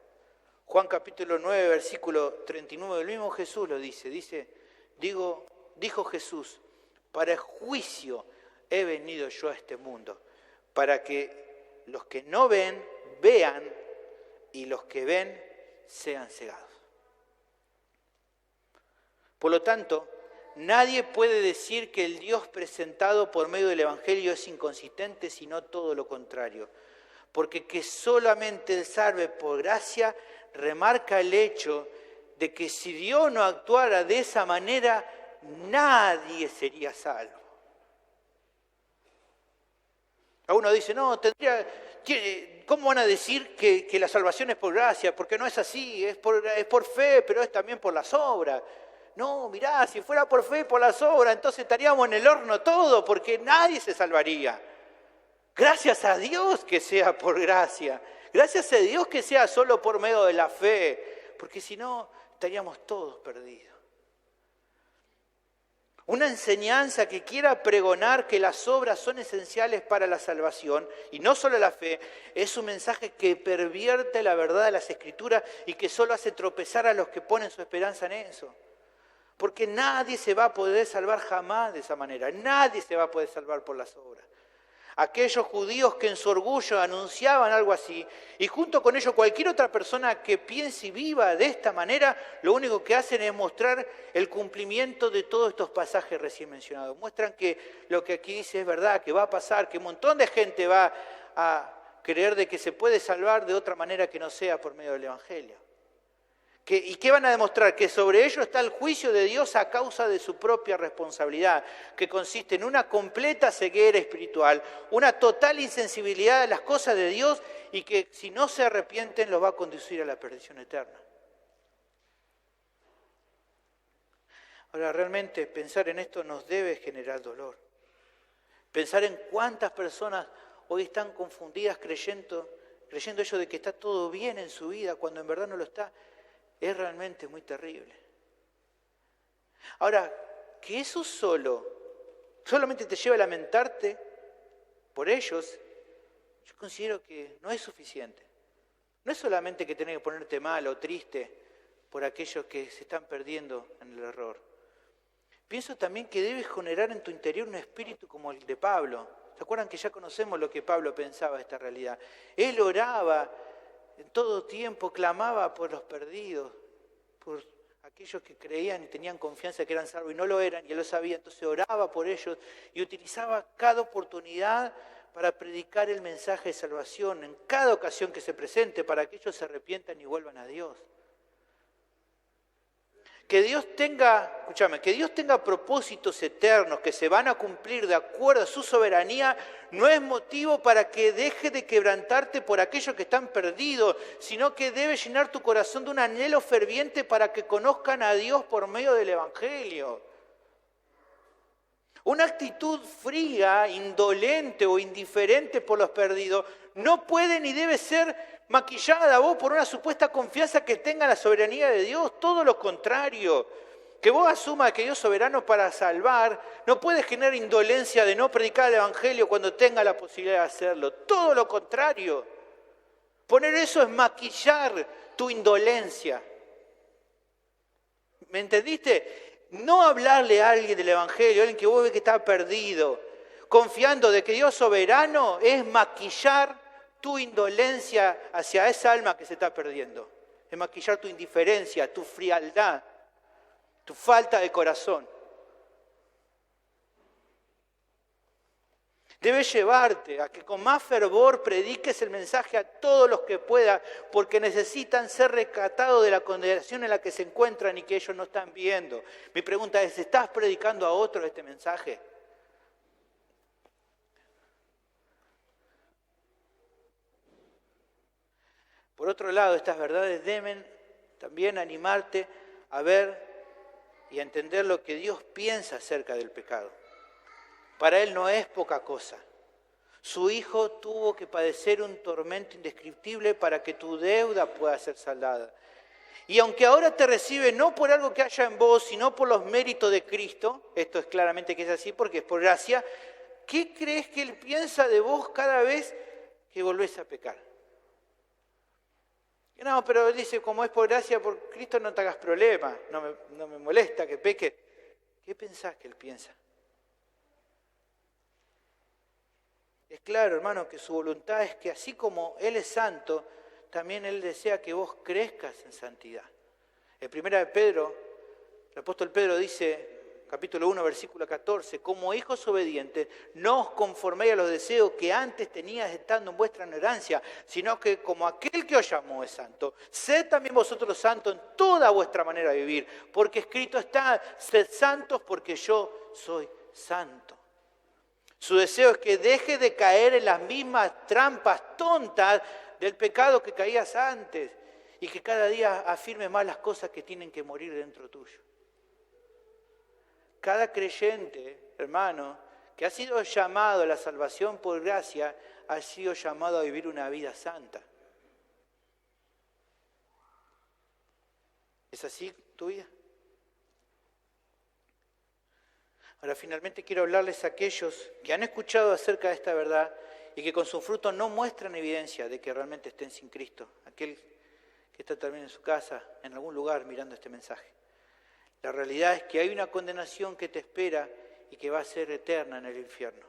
Juan capítulo 9, versículo 39, el mismo Jesús lo dice. Dijo Jesús, para el juicio he venido yo a este mundo, para que los que no ven, vean, y los que ven, sean cegados. Por lo tanto, nadie puede decir que el Dios presentado por medio del Evangelio es inconsistente, sino todo lo contrario. Porque que solamente Él salve por gracia, remarca el hecho de que si Dios no actuara de esa manera, nadie sería salvo. Uno dice, no, ¿cómo van a decir que la salvación es por gracia? Porque no es así, es por fe, pero es también por las obras. No, mirá, si fuera por fe, por las obras, entonces estaríamos en el horno todo, porque nadie se salvaría. Gracias a Dios que sea por gracia. Gracias a Dios que sea solo por medio de la fe, porque si no, estaríamos todos perdidos. Una enseñanza que quiera pregonar que las obras son esenciales para la salvación, y no solo la fe, es un mensaje que pervierte la verdad de las Escrituras y que solo hace tropezar a los que ponen su esperanza en eso. Porque nadie se va a poder salvar jamás de esa manera. Nadie se va a poder salvar por las obras. Aquellos judíos que en su orgullo anunciaban algo así, y junto con ello cualquier otra persona que piense y viva de esta manera, lo único que hacen es mostrar el cumplimiento de todos estos pasajes recién mencionados. Muestran que lo que aquí dice es verdad, que va a pasar, que un montón de gente va a creer de que se puede salvar de otra manera que no sea por medio del Evangelio. ¿Y qué van a demostrar? Que sobre ellos está el juicio de Dios a causa de su propia responsabilidad, que consiste en una completa ceguera espiritual, una total insensibilidad a las cosas de Dios y que si no se arrepienten los va a conducir a la perdición eterna. Ahora, realmente pensar en esto nos debe generar dolor. Pensar en cuántas personas hoy están confundidas creyendo ello de que está todo bien en su vida cuando en verdad no lo está. Es realmente muy terrible. Ahora, que eso solamente te lleva a lamentarte por ellos, yo considero que no es suficiente. No es solamente que tenés que ponerte mal o triste por aquellos que se están perdiendo en el error. Pienso también que debes generar en tu interior un espíritu como el de Pablo. ¿Se acuerdan que ya conocemos lo que Pablo pensaba de esta realidad? Él oraba en todo tiempo, clamaba por los perdidos, por aquellos que creían y tenían confianza que eran salvos y no lo eran, y él lo sabía, entonces oraba por ellos y utilizaba cada oportunidad para predicar el mensaje de salvación en cada ocasión que se presente para que ellos se arrepientan y vuelvan a Dios. Que Dios tenga propósitos eternos que se van a cumplir de acuerdo a su soberanía, no es motivo para que deje de quebrantarte por aquellos que están perdidos, sino que debe llenar tu corazón de un anhelo ferviente para que conozcan a Dios por medio del Evangelio. Una actitud fría, indolente o indiferente por los perdidos no puede ni debe ser maquillada vos por una supuesta confianza que tenga en la soberanía de Dios. Todo lo contrario. Que vos asumas que Dios es soberano para salvar no puede generar indolencia de no predicar el Evangelio cuando tenga la posibilidad de hacerlo. Todo lo contrario. Poner eso es maquillar tu indolencia. ¿Me entendiste? No hablarle a alguien del Evangelio, a alguien que vos ves que está perdido, confiando de que Dios es soberano, es maquillar tu indolencia hacia esa alma que se está perdiendo. Es maquillar tu indiferencia, tu frialdad, tu falta de corazón. Debe llevarte a que con más fervor prediques el mensaje a todos los que puedas, porque necesitan ser rescatados de la condenación en la que se encuentran y que ellos no están viendo. Mi pregunta es, ¿estás predicando a otros este mensaje? Por otro lado, estas verdades deben también animarte a ver y a entender lo que Dios piensa acerca del pecado. Para Él no es poca cosa. Su Hijo tuvo que padecer un tormento indescriptible para que tu deuda pueda ser saldada. Y aunque ahora te recibe no por algo que haya en vos, sino por los méritos de Cristo, esto es claramente que es así porque es por gracia, ¿qué crees que Él piensa de vos cada vez que volvés a pecar? No, pero Él dice, como es por gracia, por Cristo no te hagas problema, no me molesta que peque. ¿Qué pensás que Él piensa? Es claro, hermano, que su voluntad es que así como Él es santo, también Él desea que vos crezcas en santidad. En 1 Pedro, el apóstol Pedro dice, capítulo 1, versículo 14, como hijos obedientes, no os conforméis a los deseos que antes teníais estando en vuestra ignorancia, sino que como aquel que os llamó es santo, sed también vosotros santos en toda vuestra manera de vivir, porque escrito está, sed santos porque yo soy santo. Su deseo es que deje de caer en las mismas trampas tontas del pecado que caías antes y que cada día afirme más las cosas que tienen que morir dentro tuyo. Cada creyente, hermano, que ha sido llamado a la salvación por gracia, ha sido llamado a vivir una vida santa. ¿Es así tu vida? Ahora, finalmente quiero hablarles a aquellos que han escuchado acerca de esta verdad y que con su fruto no muestran evidencia de que realmente estén sin Cristo. Aquel que está también en su casa, en algún lugar, mirando este mensaje. La realidad es que hay una condenación que te espera y que va a ser eterna en el infierno.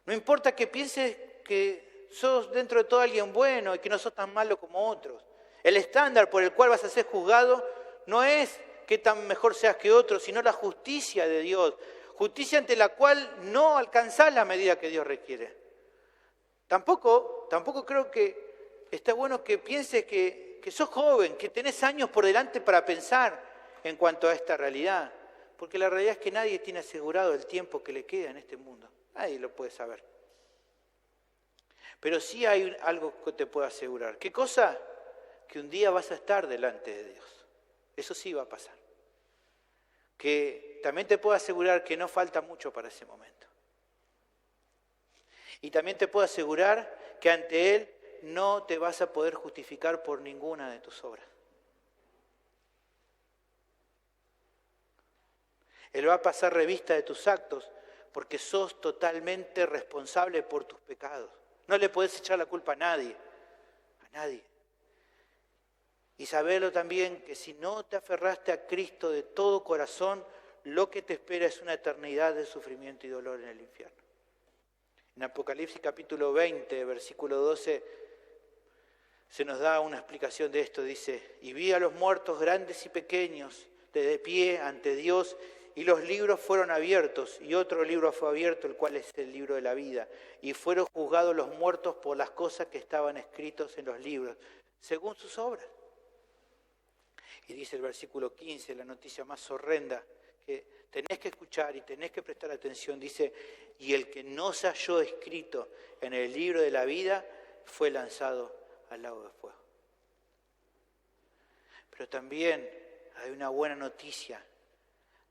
No importa que pienses que sos dentro de todo alguien bueno y que no sos tan malo como otros. El estándar por el cual vas a ser juzgado no es qué tan mejor seas que otros, sino la justicia de Dios. Justicia ante la cual no alcanzás la medida que Dios requiere. Tampoco creo que está bueno que pienses que sos joven, que tenés años por delante para pensar en cuanto a esta realidad. Porque la realidad es que nadie tiene asegurado el tiempo que le queda en este mundo. Nadie lo puede saber. Pero sí hay algo que te puedo asegurar. ¿Qué cosa? Que un día vas a estar delante de Dios. Eso sí va a pasar. Que también te puedo asegurar que no falta mucho para ese momento. Y también te puedo asegurar que ante Él no te vas a poder justificar por ninguna de tus obras. Él va a pasar revista de tus actos porque sos totalmente responsable por tus pecados. No le podés echar la culpa a nadie. Y saberlo también que si no te aferraste a Cristo de todo corazón, lo que te espera es una eternidad de sufrimiento y dolor en el infierno. En Apocalipsis capítulo 20, versículo 12, se nos da una explicación de esto. Dice, y vi a los muertos grandes y pequeños de pie ante Dios, y los libros fueron abiertos, y otro libro fue abierto, el cual es el libro de la vida. Y fueron juzgados los muertos por las cosas que estaban escritos en los libros, según sus obras. Y dice el versículo 15, la noticia más horrenda, que tenés que escuchar y tenés que prestar atención. Dice, y el que no se halló escrito en el libro de la vida, fue lanzado al lago de fuego. Pero también hay una buena noticia.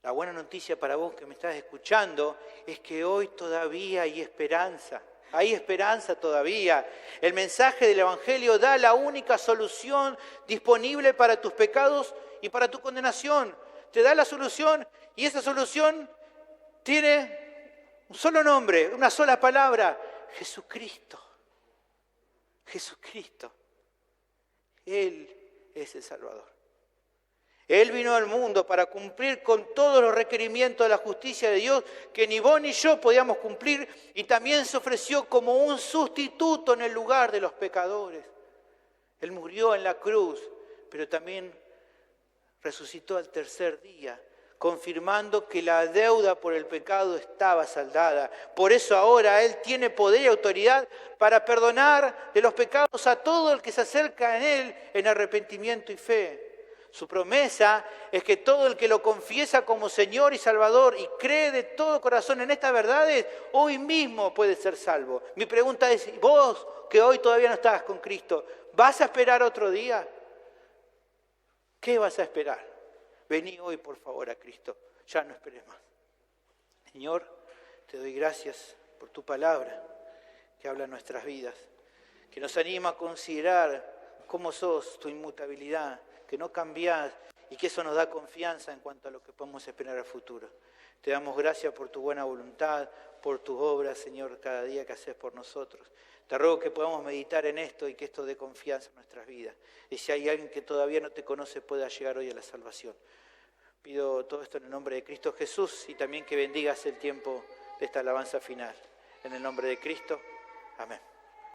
La buena noticia para vos que me estás escuchando es que hoy todavía hay esperanza. Hay esperanza todavía. El mensaje del Evangelio da la única solución disponible para tus pecados y para tu condenación. Te da la solución y esa solución tiene un solo nombre, una sola palabra: Jesucristo. Jesucristo. Él es el Salvador. Él vino al mundo para cumplir con todos los requerimientos de la justicia de Dios que ni vos ni yo podíamos cumplir, y también se ofreció como un sustituto en el lugar de los pecadores. Él murió en la cruz, pero también resucitó al tercer día, confirmando que la deuda por el pecado estaba saldada. Por eso ahora Él tiene poder y autoridad para perdonar de los pecados a todo el que se acerca en Él en arrepentimiento y fe. Su promesa es que todo el que lo confiesa como Señor y Salvador y cree de todo corazón en estas verdades, hoy mismo puede ser salvo. Mi pregunta es, vos que hoy todavía no estás con Cristo, ¿vas a esperar otro día? ¿Qué vas a esperar? Vení hoy por favor a Cristo, ya no esperes más. Señor, te doy gracias por tu palabra que habla en nuestras vidas, que nos anima a considerar cómo sos, tu inmutabilidad, que no cambiás y que eso nos da confianza en cuanto a lo que podemos esperar al futuro. Te damos gracias por tu buena voluntad, por tus obras, Señor, cada día que haces por nosotros. Te ruego que podamos meditar en esto y que esto dé confianza en nuestras vidas. Y si hay alguien que todavía no te conoce, pueda llegar hoy a la salvación. Pido todo esto en el nombre de Cristo Jesús y también que bendigas el tiempo de esta alabanza final. En el nombre de Cristo, amén.